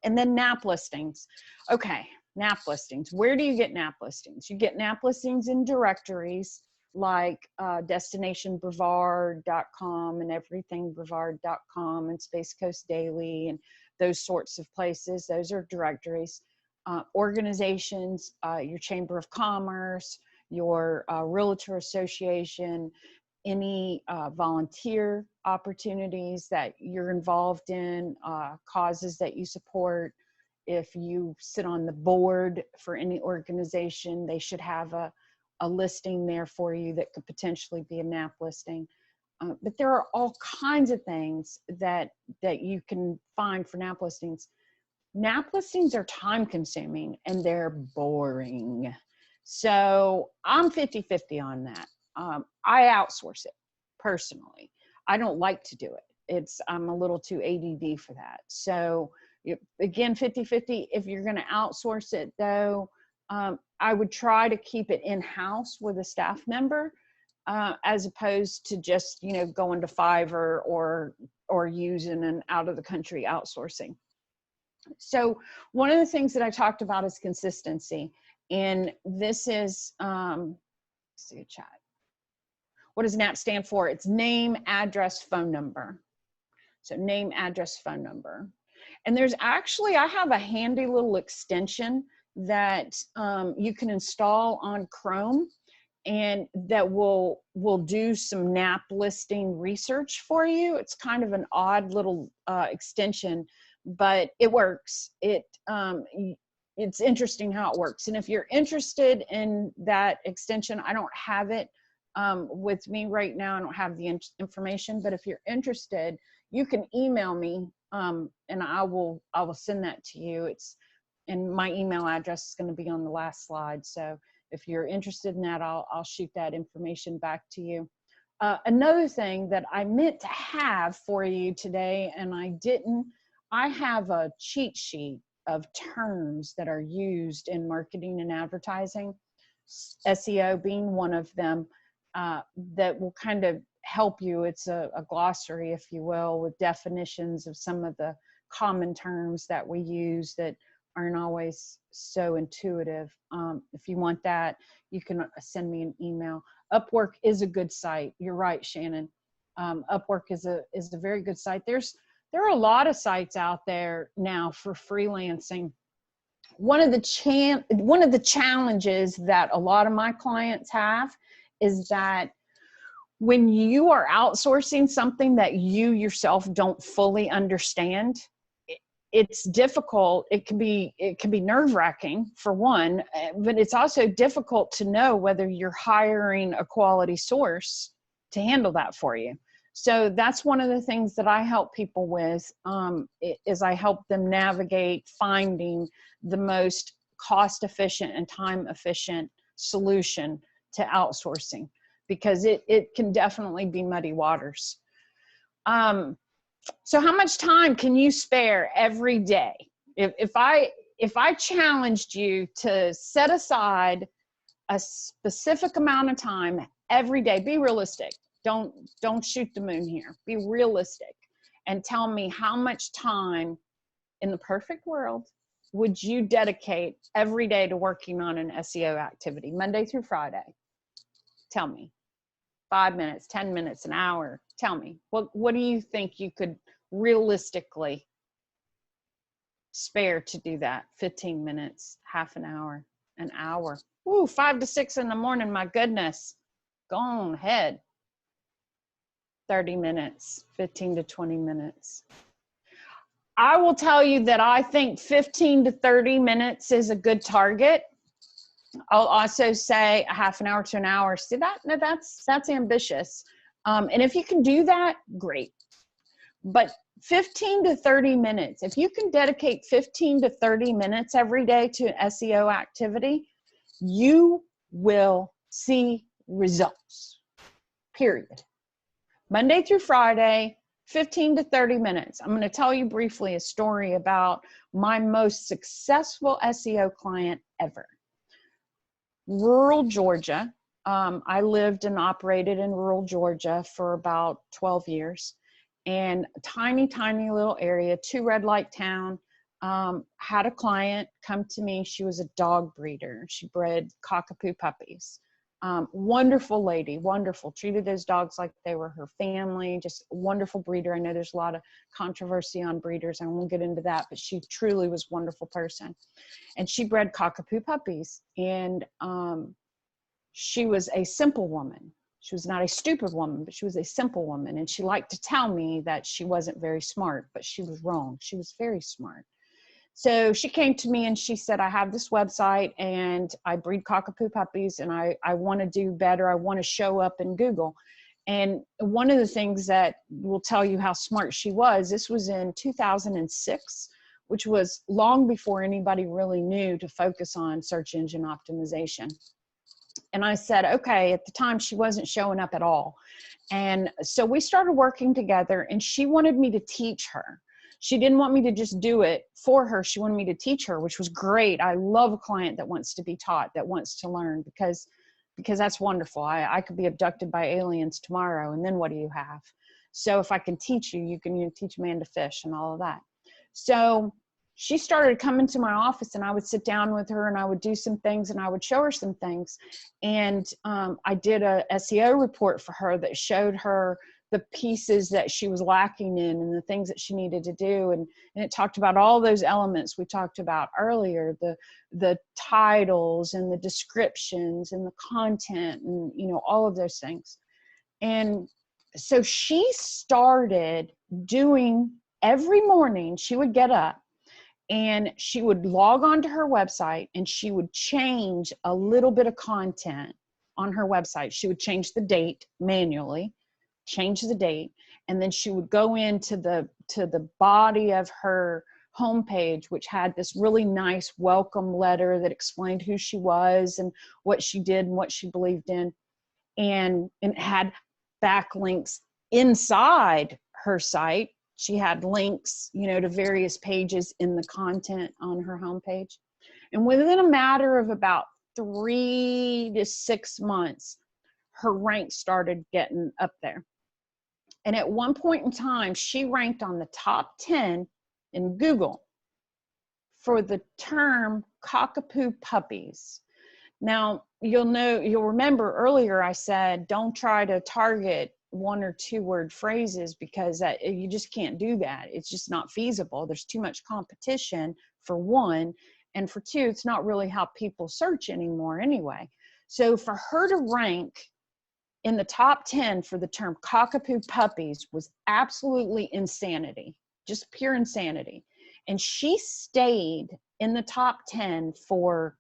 Speaker 1: And then NAP listings. Okay, NAP listings. Where do you get NAP listings? You get NAP listings in directories like destinationbrevard.com and everythingbrevard.com and Space Coast Daily and those sorts of places. Those are directories. Organizations, your Chamber of Commerce, your Realtor Association, any volunteer opportunities that you're involved in, causes that you support. If you sit on the board for any organization, they should have a listing there for you that could potentially be a NAP listing. But there are all kinds of things that you can find for NAP listings. NAP listings are time consuming and they're boring. So I'm 50-50 on that. I outsource it personally. I don't like to do it. I'm a little too ADD for that. So again, 50-50. If you're going to outsource it though, I would try to keep it in-house with a staff member, as opposed to just, going to Fiverr or using an out of the country outsourcing. So one of the things that I talked about is consistency. And this is, let's see a chat. What does NAP stand for? It's name, address, phone number. So name, address, phone number. And there's actually, I have a handy little extension that you can install on Chrome, and that will do some NAP listing research for you. It's kind of an odd little extension, but it works. It's interesting how it works. And if you're interested in that extension, I don't have it with me right now. I don't have the information, but if you're interested, you can email me and I will send that to you. And my email address is going to be on the last slide. So if you're interested in that, I'll shoot that information back to you. Another thing that I meant to have for you today, and I didn't, I have a cheat sheet of terms that are used in marketing and advertising, SEO being one of them, that will kind of help you. It's a glossary, if you will, with definitions of some of the common terms that we use that aren't always so intuitive. If you want that, you can send me an email. Upwork is a good site. You're right, Shannon. Upwork is a very good site. There are a lot of sites out there now for freelancing. One of the challenges that a lot of my clients have is that when you are outsourcing something that you yourself don't fully understand, it's difficult. It can be nerve-wracking for one, but it's also difficult to know whether you're hiring a quality source to handle that for you. So that's one of the things that I help people with, is I help them navigate finding the most cost-efficient and time-efficient solution to outsourcing, because it can definitely be muddy waters. So how much time can you spare every day? If I challenged you to set aside a specific amount of time every day, be realistic. Don't shoot the moon here. Be realistic and tell me how much time in the perfect world would you dedicate every day to working on an SEO activity, Monday through Friday? Tell me. 5 minutes, 10 minutes, an hour. Tell me, what do you think you could realistically spare to do that? 15 minutes, half an hour, an hour. Ooh, 5 to 6 in the morning, my goodness. Go on ahead. 30 minutes, 15 to 20 minutes. I will tell you that I think 15 to 30 minutes is a good target. I'll also say a half an hour to an hour. See that? No, that's ambitious. And if you can do that, great. But 15 to 30 minutes, if you can dedicate 15 to 30 minutes every day to SEO activity, you will see results, period. Monday through Friday, 15 to 30 minutes. I'm going to tell you briefly a story about my most successful SEO client ever. Rural Georgia. I lived and operated in rural Georgia for about 12 years. And tiny, tiny little area, 2 red light town. Had a client come to me. She was a dog breeder. She bred cockapoo puppies. Wonderful lady, wonderful. Treated those dogs like they were her family. Just a wonderful breeder. I know there's a lot of controversy on breeders. I won't get into that, but she truly was a wonderful person. And she bred cockapoo puppies. And she was a simple woman. She was not a stupid woman, but she was a simple woman. And she liked to tell me that she wasn't very smart, but she was wrong. She was very smart. So she came to me and she said, I have this website and I breed cockapoo puppies and I want to do better. I want to show up in Google. And one of the things that will tell you how smart she was, this was in 2006, which was long before anybody really knew to focus on search engine optimization. And I said, okay, at the time she wasn't showing up at all. And so we started working together and she wanted me to teach her. She didn't want me to just do it for her. She wanted me to teach her, which was great. I love a client that wants to be taught, that wants to learn, because that's wonderful. I could be abducted by aliens tomorrow, and then what do you have? So if I can teach you, you can teach man to fish and all of that. So she started coming to my office and I would sit down with her and I would do some things and I would show her some things. And I did a SEO report for her that showed her the pieces that she was lacking in and the things that she needed to do. And it talked about all those elements we talked about earlier, the titles and the descriptions and the content and, all of those things. And so she started doing, every morning she would get up and she would log on to her website and she would change a little bit of content on her website. She would change the date manually, change the date, and then she would go into the body of her homepage, which had this really nice welcome letter that explained who she was and what she did and what she believed in. And it had backlinks inside her site. She had links, to various pages in the content on her homepage. And within a matter of about 3 to 6 months, her rank started getting up there. And at one point in time, she ranked on the top 10 in Google for the term cockapoo puppies. Now, you'll remember earlier I said, don't try to target 1 or 2 word phrases, because you just can't do that. It's just not feasible. There's too much competition, for one, and for two, it's not really how people search anymore anyway. So for her to rank in the top 10 for the term cockapoo puppies was absolutely insanity, just pure insanity. And she stayed in the top 10 for,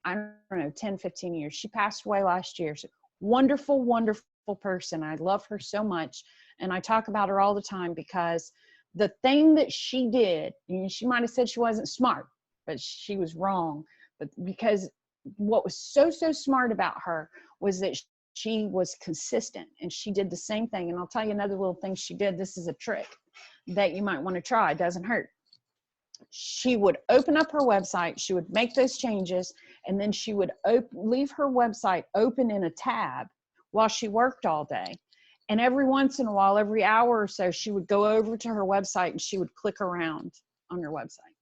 Speaker 1: I don't know, 10, 15 years. She passed away last year. So wonderful, wonderful person. I love her so much. And I talk about her all the time, because the thing that she did, she might have said she wasn't smart, but she was wrong. But because what was so smart about her was that she was consistent, and she did the same thing. And I'll tell you another little thing she did. This is a trick that you might want to try. It doesn't hurt. She would open up her website, she would make those changes, and then she would leave her website open in a tab while she worked all day. And every once in a while, every hour or so, she would go over to her website and she would click around on her website.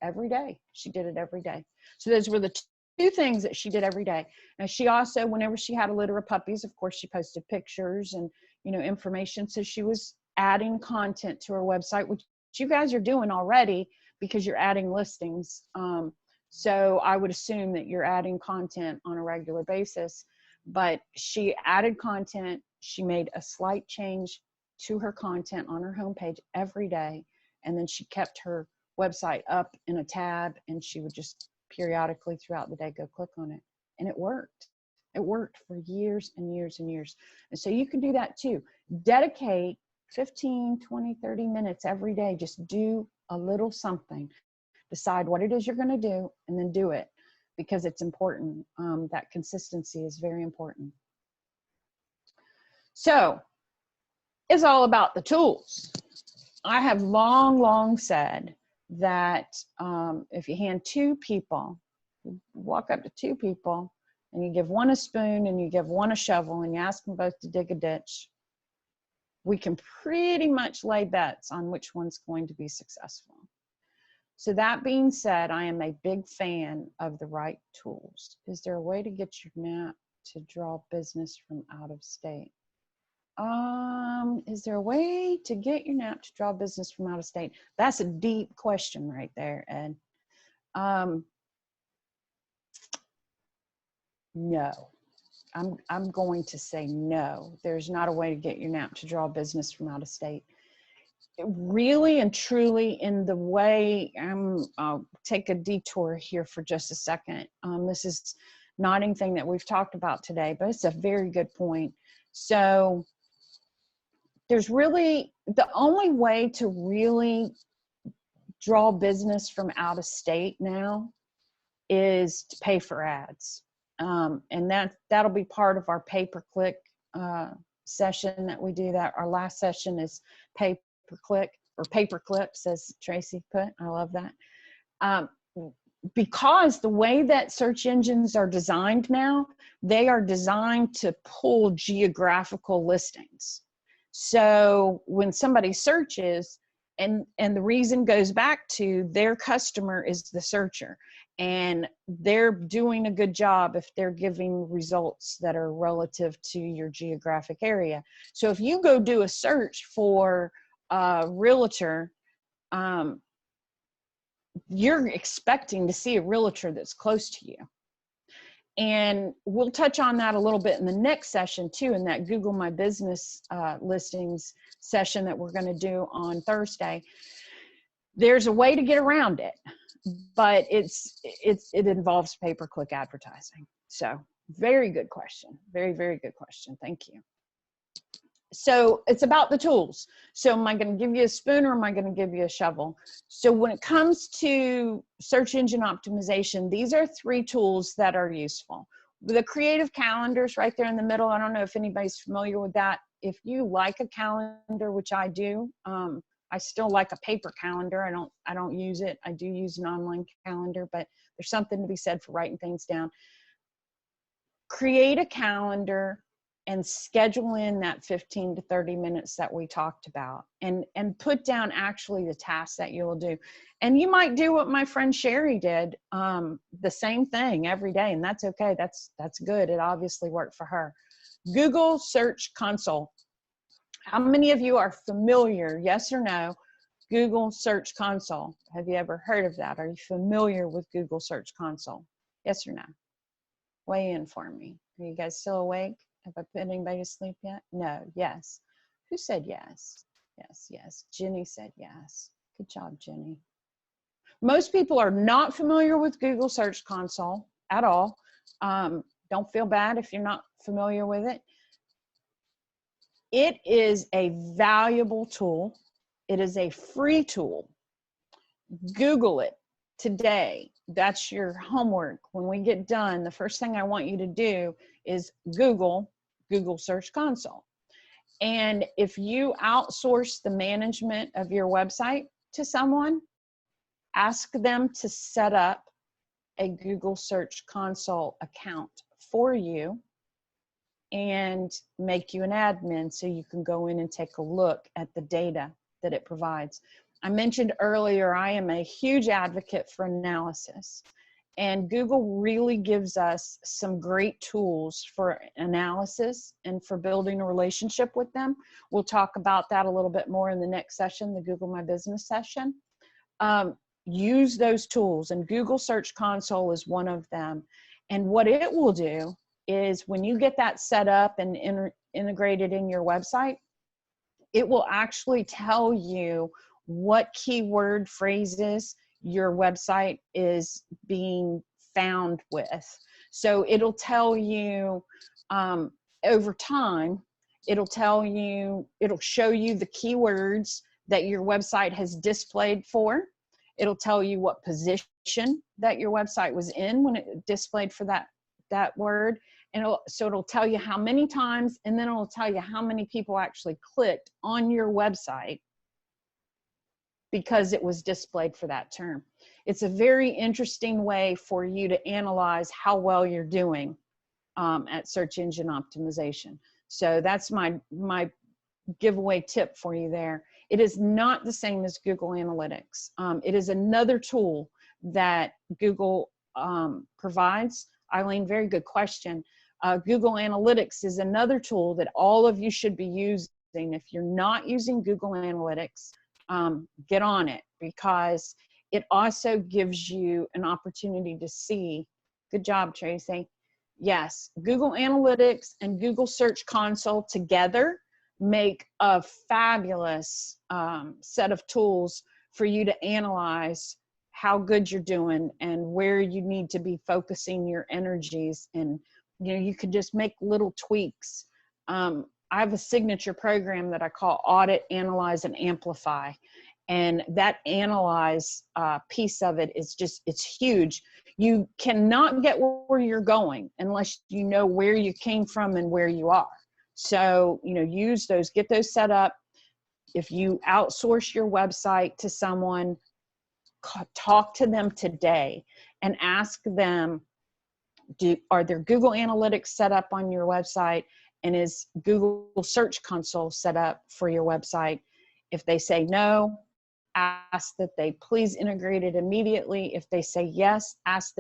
Speaker 1: Every day. She did it every day. So those were the two things that she did every day. Now, she also, whenever she had a litter of puppies, of course, she posted pictures and, information. So she was adding content to her website, which you guys are doing already, because you're adding listings. So I would assume that you're adding content on a regular basis. But she added content. She made a slight change to her content on her homepage every day. And then she kept her website up in a tab, and she would just periodically throughout the day go click on it. And it worked. It worked for years and years and years. And so you can do that too. Dedicate 15, 20, 30 minutes every day. Just do a little something. Decide what it is you're going to do, and then do it, because it's important. That consistency is very important. So it's all about the tools. I have long said that if you hand two people, you walk up to two people and you give one a spoon and you give one a shovel and you ask them both to dig a ditch, we can pretty much lay bets on which one's going to be successful. So that being said, I am a big fan of the right tools. Is there a way to get your NAP to draw business from out of state? Is there a way to get your NAP to draw business from out of state? That's a deep question right there, Ed. No, I'm going to say no. There's not a way to get your NAP to draw business from out of state. Really and truly, in the way, I'll take a detour here for just a second. This is not anything that we've talked about today, but it's a very good point. So there's really, the only way to really draw business from out of state now is to pay for ads. And that'll be part of our pay-per-click session that we do. That our last session is pay-per-click, or paper-clips, as Tracy put. I love that. Because the way that search engines are designed now, they are designed to pull geographical listings. So when somebody searches, and the reason goes back to their customer is the searcher, and they're doing a good job if they're giving results that are relative to your geographic area. So if you go do a search for a realtor, you're expecting to see a realtor that's close to you. And we'll touch on that a little bit in the next session too, in that Google My Business listings session that we're going to do on Thursday. There's a way to get around it, but it involves pay-per-click advertising. So very good question. Very, very good question. Thank you. So it's about the tools. So am I going to give you a spoon, or am I going to give you a shovel? So when it comes to search engine optimization, these are 3 tools that are useful. The creative calendars right there in the middle. I don't know if anybody's familiar with that. If you like a calendar, which I do, I still like a paper calendar. I don't use it. I do use an online calendar, but there's something to be said for writing things down. Create a calendar and schedule in that 15 to 30 minutes that we talked about, and put down actually the tasks that you will do. And you might do what my friend Sherry did, the same thing every day, and that's okay. That's good. It obviously worked for her. Google Search Console. How many of you are familiar, yes or no, Google Search Console? Have you ever heard of that? Are you familiar with Google Search Console? Yes or no? Weigh in for me. Are you guys still awake? Have I put anybody to sleep yet? No, yes. Who said yes? Yes, yes. Jenny said yes. Good job, Jenny. Most people are not familiar with Google Search Console at all. Don't feel bad if you're not familiar with it. It is a valuable tool. It is a free tool. Google it today. That's your homework. When we get done, the first thing I want you to do is Google Search Console. And if you outsource the management of your website to someone, ask them to set up a Google Search Console account for you and make you an admin so you can go in and take a look at the data that it provides. I mentioned earlier, I am a huge advocate for analysis, and Google really gives us some great tools for analysis and for building a relationship with them. We'll talk about that a little bit more in the next session, the Google My Business session. Use those tools, and Google Search Console is one of them. And what it will do is when you get that set up and integrated in your website, it will actually tell you what keyword phrases your website is being found with. So it'll tell you over time, it'll show you the keywords that your website has displayed for. It'll tell you what position that your website was in when it displayed for that word. And so it'll tell you how many times, and then it'll tell you how many people actually clicked on your website because it was displayed for that term. It's a very interesting way for you to analyze how well you're doing at search engine optimization. So that's my giveaway tip for you there. It is not the same as Google Analytics. It is another tool that Google provides. Eileen, very good question. Google Analytics is another tool that all of you should be using. If you're not using Google Analytics, get on it, because it also gives you an opportunity to see. Good job, Tracy. Yes, Google Analytics and Google Search Console together make a fabulous set of tools for you to analyze how good you're doing and where you need to be focusing your energies. And you could just make little tweaks. I have a signature program that I call Audit, Analyze, and Amplify. And that analyze piece of it is it's huge. You cannot get where you're going unless you know where you came from and where you are. So, use those, get those set up. If you outsource your website to someone, talk to them today and ask them, are there Google Analytics set up on your website? And is Google Search Console set up for your website? If they say no, ask that they please integrate it immediately. If they say yes, ask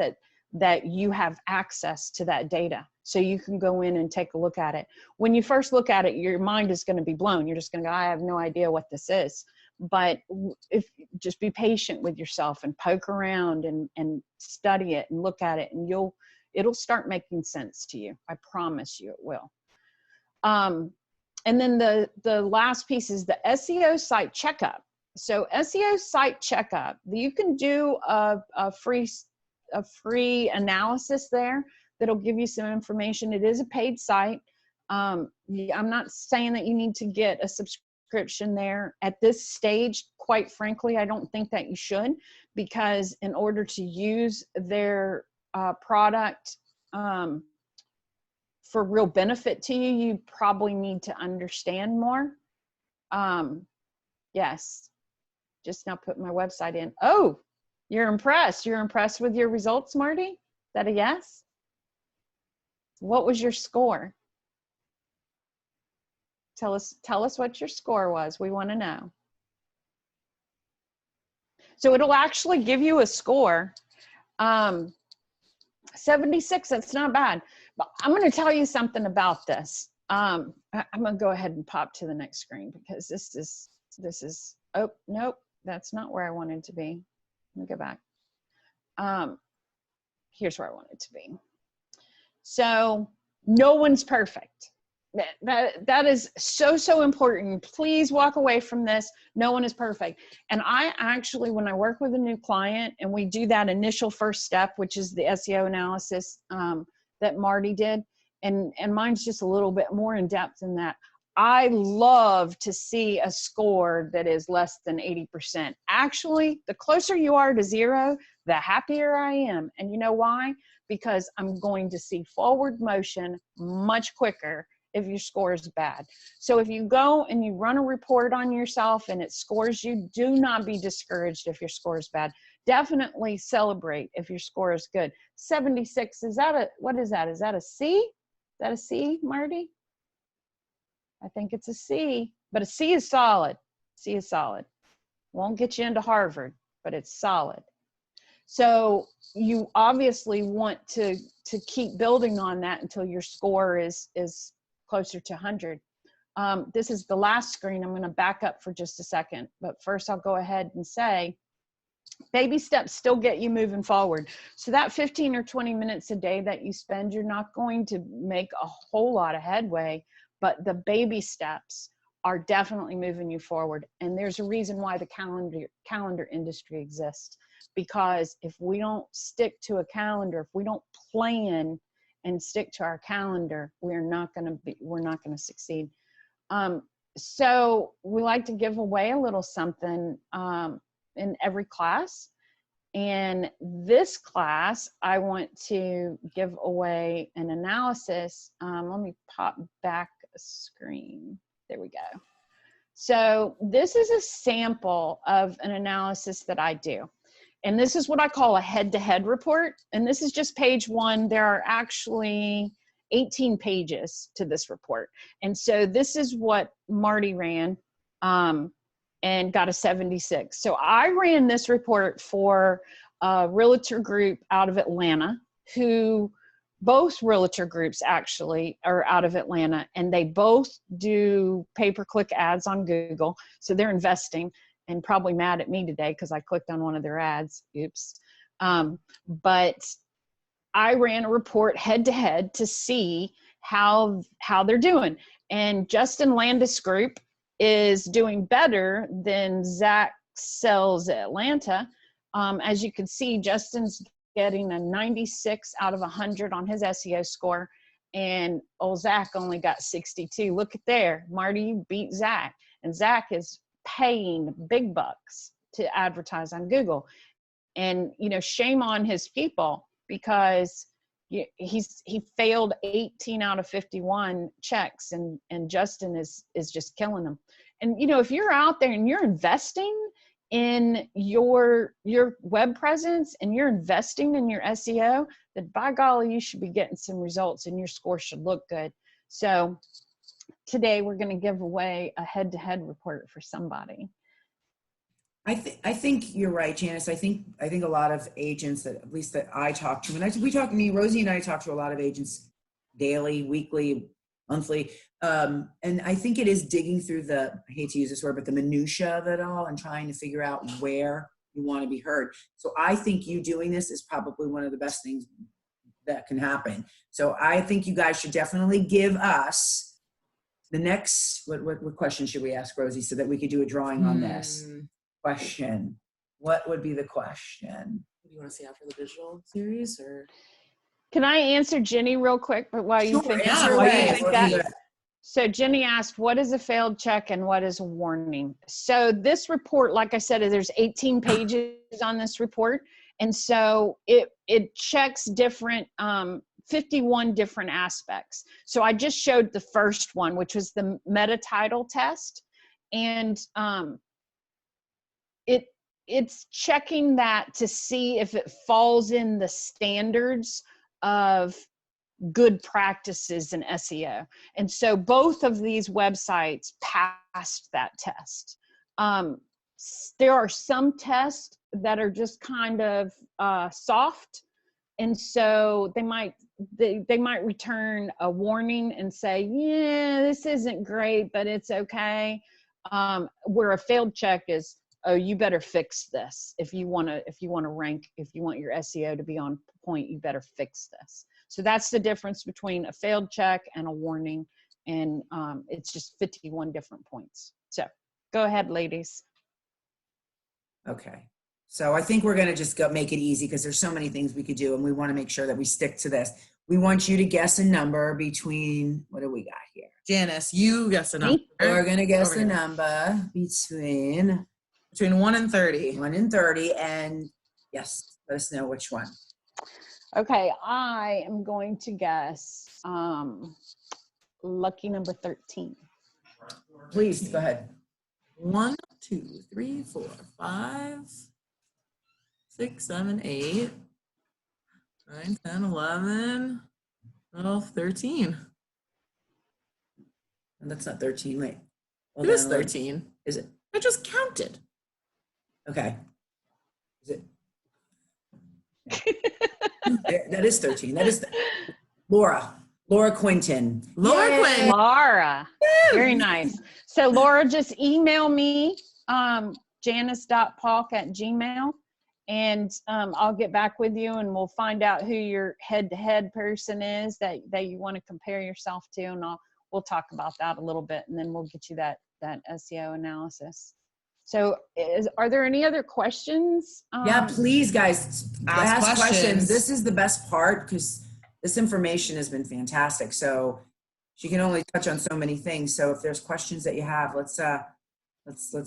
Speaker 1: that you have access to that data so you can go in and take a look at it. When you first look at it, your mind is going to be blown. You're just going to go, I have no idea what this is. But just be patient with yourself and poke around and study it and look at it, and it'll start making sense to you. I promise you it will. And then the last piece is the SEO Site Checkup. So SEO Site Checkup, you can do a free analysis there that'll give you some information. It is a paid site. I'm not saying that you need to get a subscription there at this stage. Quite frankly, I don't think that you should, because in order to use their product for real benefit to you, you probably need to understand more. Yes, just now put my website in. Oh, you're impressed. You're impressed with your results, Marty? Is that a yes? What was your score? Tell us what your score was. We want to know. So it'll actually give you a score. 76, that's not bad. But I'm going to tell you something about this. I'm going to go ahead and pop to the next screen because this is, oh, nope, that's not where I wanted to be. Let me go back. Here's where I wanted to be. So no one's perfect. That is so important. Please walk away from this. No one is perfect. And I actually, when I work with a new client and we do that initial first step, which is the SEO analysis that Marty did, and mine's just a little bit more in depth than that. I love to see a score that is less than 80%. Actually, the closer you are to 0, the happier I am. And you know why? Because I'm going to see forward motion much quicker if your score is bad. So if you go and you run a report on yourself and it scores you, do not be discouraged if your score is bad. Definitely celebrate if your score is good. 76, is that what is that? Is that a C? Is that a C, Marty? I think it's a C, but a C is solid. C is solid. Won't get you into Harvard, but it's solid. So you obviously want to keep building on that until your score is closer to 100. This is the last screen. I'm going to back up for just a second, but first I'll go ahead and say baby steps still get you moving forward. So that 15 or 20 minutes a day that you spend, you're not going to make a whole lot of headway, but the baby steps are definitely moving you forward. And there's a reason why the calendar industry exists, because if we don't stick to a calendar, if we don't plan and stick to our calendar, we're not going to succeed. So we like to give away a little something in every class. And this class, I want to give away an analysis. Let me pop back a screen. There we go. So this is a sample of an analysis that I do. And this is what I call a head-to-head report. And this is just page 1. There are actually 18 pages to this report. And so this is what Marty ran and got a 76. So I ran this report for a realtor group out of Atlanta, who both realtor groups actually are out of Atlanta, and they both do pay-per-click ads on Google. So they're investing and probably mad at me today because I clicked on one of their ads. Oops. But I ran a report head-to-head to see how they're doing. And Justin Landis Group is doing better than Zach Sells Atlanta. As you can see, Justin's getting a 96 out of 100 on his SEO score, and old Zach only got 62. Look at there, Marty, you beat Zach, and Zach is paying big bucks to advertise on Google. And you know, shame on his people, because he failed 18 out of 51 checks, and Justin is just killing them. And you know, if you're out there and you're investing in your web presence and you're investing in your SEO, then by golly, you should be getting some results and your score should look good. So today we're going to give away a head-to-head report for somebody.
Speaker 3: I think you're right, Jannis. I think a lot of agents, that at least that I talk to, and Rosie and I talk to a lot of agents daily, weekly, monthly. And I think it is digging through I hate to use this word, but the minutia of it all and trying to figure out where you want to be heard. So I think you doing this is probably one of the best things that can happen. So I think you guys should definitely give us the next, what question should we ask, Rosie, so that we could do a drawing on this question? What would be the question?
Speaker 2: Do you want to see after the digital series, or?
Speaker 1: Can I answer Jenny real quick? But while you think,
Speaker 2: answer
Speaker 1: away. So Jenny asked, what is a failed check and what is a warning? So this report, like I said, there's 18 pages on this report. And so it checks different, 51 different aspects. So I just showed the first one, which was the meta title test. And it's checking that to see if it falls in the standards of good practices in SEO. And so both of these websites passed that test. There are some tests that are just kind of soft. And so they might return a warning and say, yeah, this isn't great, but it's okay. Where a failed check is, oh, you better fix this. If you want to rank, if you want your SEO to be on point, you better fix this. So that's the difference between a failed check and a warning. And it's just 51 different points. So go ahead, ladies.
Speaker 3: Okay. So I think we're going to just go make it easy because there's so many things we could do and we want to make sure that we stick to this. We want you to guess a number between, what do we got here?
Speaker 2: Janice, you guess a number.
Speaker 3: We're going to guess a number between
Speaker 2: 1 and 30.
Speaker 3: 1 and 30. And yes, let us know which one.
Speaker 1: Okay, I am going to guess lucky number 13.
Speaker 3: Please go ahead.
Speaker 2: 1, 2, 3, 4, 5, 6, 7, 8, 9, 10, 11, 12, 13.
Speaker 3: And that's not 13. Wait.
Speaker 2: It is 13.
Speaker 3: Is it?
Speaker 2: I just counted.
Speaker 3: Okay. Is it? That is 13. That is Laura Quinton.
Speaker 1: Laura. Very nice. So Laura, just email me, Jannis.Paulk@gmail.com, and I'll get back with you and we'll find out who your head-to-head person is that you want to compare yourself to, and we'll talk about that a little bit, and then we'll get you that SEO analysis. So are there any other questions?
Speaker 3: Yeah, please guys, ask questions. This is the best part because this information has been fantastic. So she can only touch on so many things. So if there's questions that you have, let's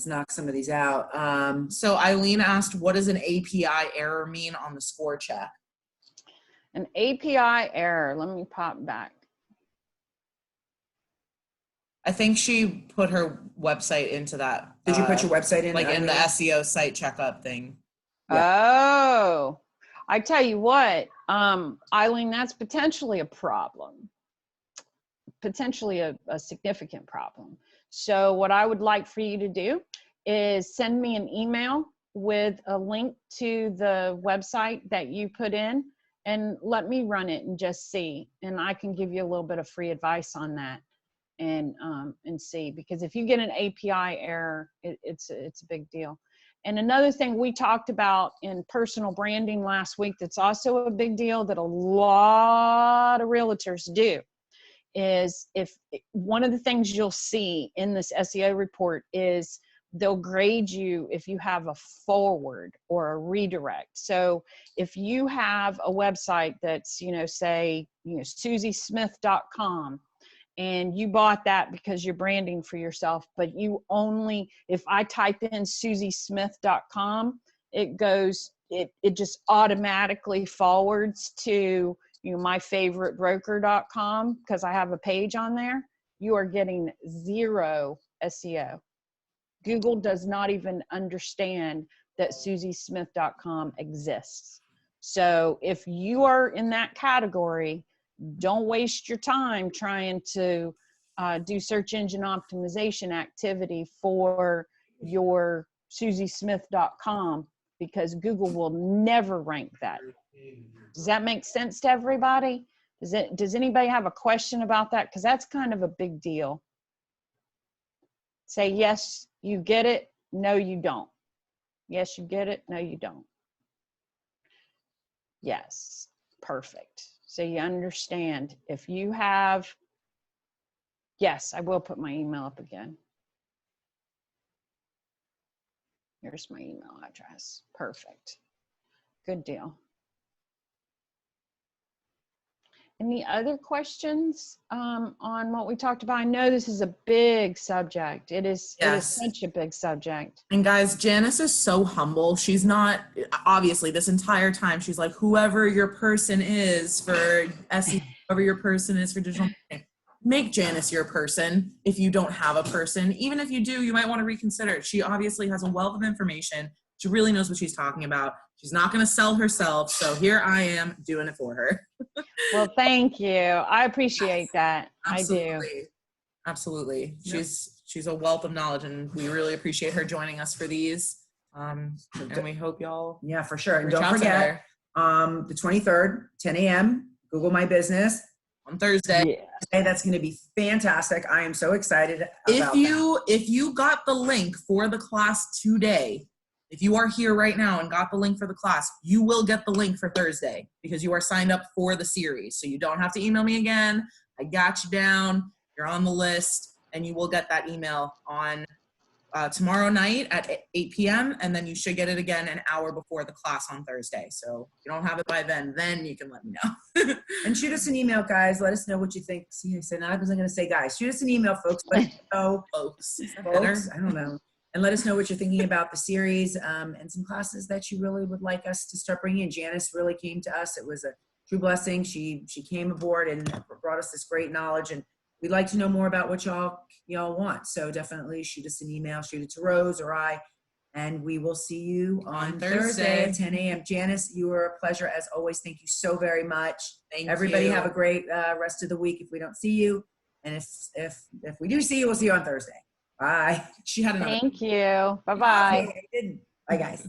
Speaker 3: knock some of these out.
Speaker 2: So Eileen asked, what does an API error mean on the score check?
Speaker 1: An API error, let me pop back.
Speaker 2: I think she put her website into that.
Speaker 3: Did you put your website in?
Speaker 2: Like in the SEO site checkup thing.
Speaker 3: Yeah.
Speaker 1: Oh, I tell you what, Eileen, that's potentially a problem. Potentially a significant problem. So what I would like for you to do is send me an email with a link to the website that you put in and let me run it and just see. And I can give you a little bit of free advice on that and see, because if you get an API error, it's a big deal. And another thing we talked about in personal branding last week that's also a big deal that a lot of realtors do is if one of the things you'll see in this SEO report is they'll grade you if you have a forward or a redirect. So if you have a website that's, say, SusieSmith.com, and you bought that because you're branding for yourself, but if I type in SusieSmith.com, it just automatically forwards to myfavoritebroker.com because I have a page on there. You are getting 0 SEO. Google does not even understand that SusieSmith.com exists. So if you are in that category, don't waste your time trying to do search engine optimization activity for your SusieSmith.com because Google will never rank that. Does that make sense to everybody? Does anybody have a question about that? Because that's kind of a big deal. Say, yes, you get it. No, you don't. Yes, you get it. No, you don't. Yes, perfect. So you understand if you have, yes, I will put my email up again. Here's my email address. Perfect. Good deal. Any other questions on what we talked about? I know this is a big subject. It is such a big subject.
Speaker 2: And guys, Jannis is so humble. She's not, obviously, this entire time, she's like, whoever your person is for SEO, whoever your person is for digital marketing, make Jannis your person if you don't have a person. Even if you do, you might want to reconsider. She obviously has a wealth of information. She really knows what she's talking about. She's not going to sell herself. So here I am doing it for her.
Speaker 1: Well, thank you. I appreciate that.
Speaker 2: Absolutely.
Speaker 1: I do.
Speaker 2: Absolutely.
Speaker 3: Yep.
Speaker 2: She's a wealth of knowledge, and we really appreciate her joining us for these. And we hope y'all.
Speaker 3: Yeah, for sure. And
Speaker 2: reach
Speaker 3: don't
Speaker 2: out to
Speaker 3: forget,
Speaker 2: her
Speaker 3: the 23rd, 10 a.m., Google My Business.
Speaker 2: on Thursday.
Speaker 1: Yeah.
Speaker 3: That's going to be fantastic. I am so excited about
Speaker 2: If you got the link for the class today, if you are here right now and got the link for the class, you will get the link for Thursday because you are signed up for the series. So you don't have to email me again. I got you down. You're on the list, and you will get that email on tomorrow night at 8 p.m. And then you should get it again an hour before the class on Thursday. So if you don't have it by then you can let me know.
Speaker 3: And shoot us an email, guys. Let us know what you think. See, I said, I wasn't going to say guys. Shoot us an email, folks. Let us know.
Speaker 2: Folks. Is that better?
Speaker 3: Folks, I don't know. And let us know what you're thinking about the series and some classes that you really would like us to start bringing in. Jannis really came to us. It was a true blessing. She came aboard and brought us this great knowledge. And we'd like to know more about what y'all want. So definitely shoot us an email, shoot it to Rose or I, and we will see you on Thursday at 10 a.m. Jannis, you were a pleasure as always. Thank you so very much. Everybody have a great rest of the week if we don't see you. And if we do see you, we'll see you on Thursday. Bye.
Speaker 2: She had another.
Speaker 1: Thank you. Bye-bye.
Speaker 3: I didn't. Bye, guys.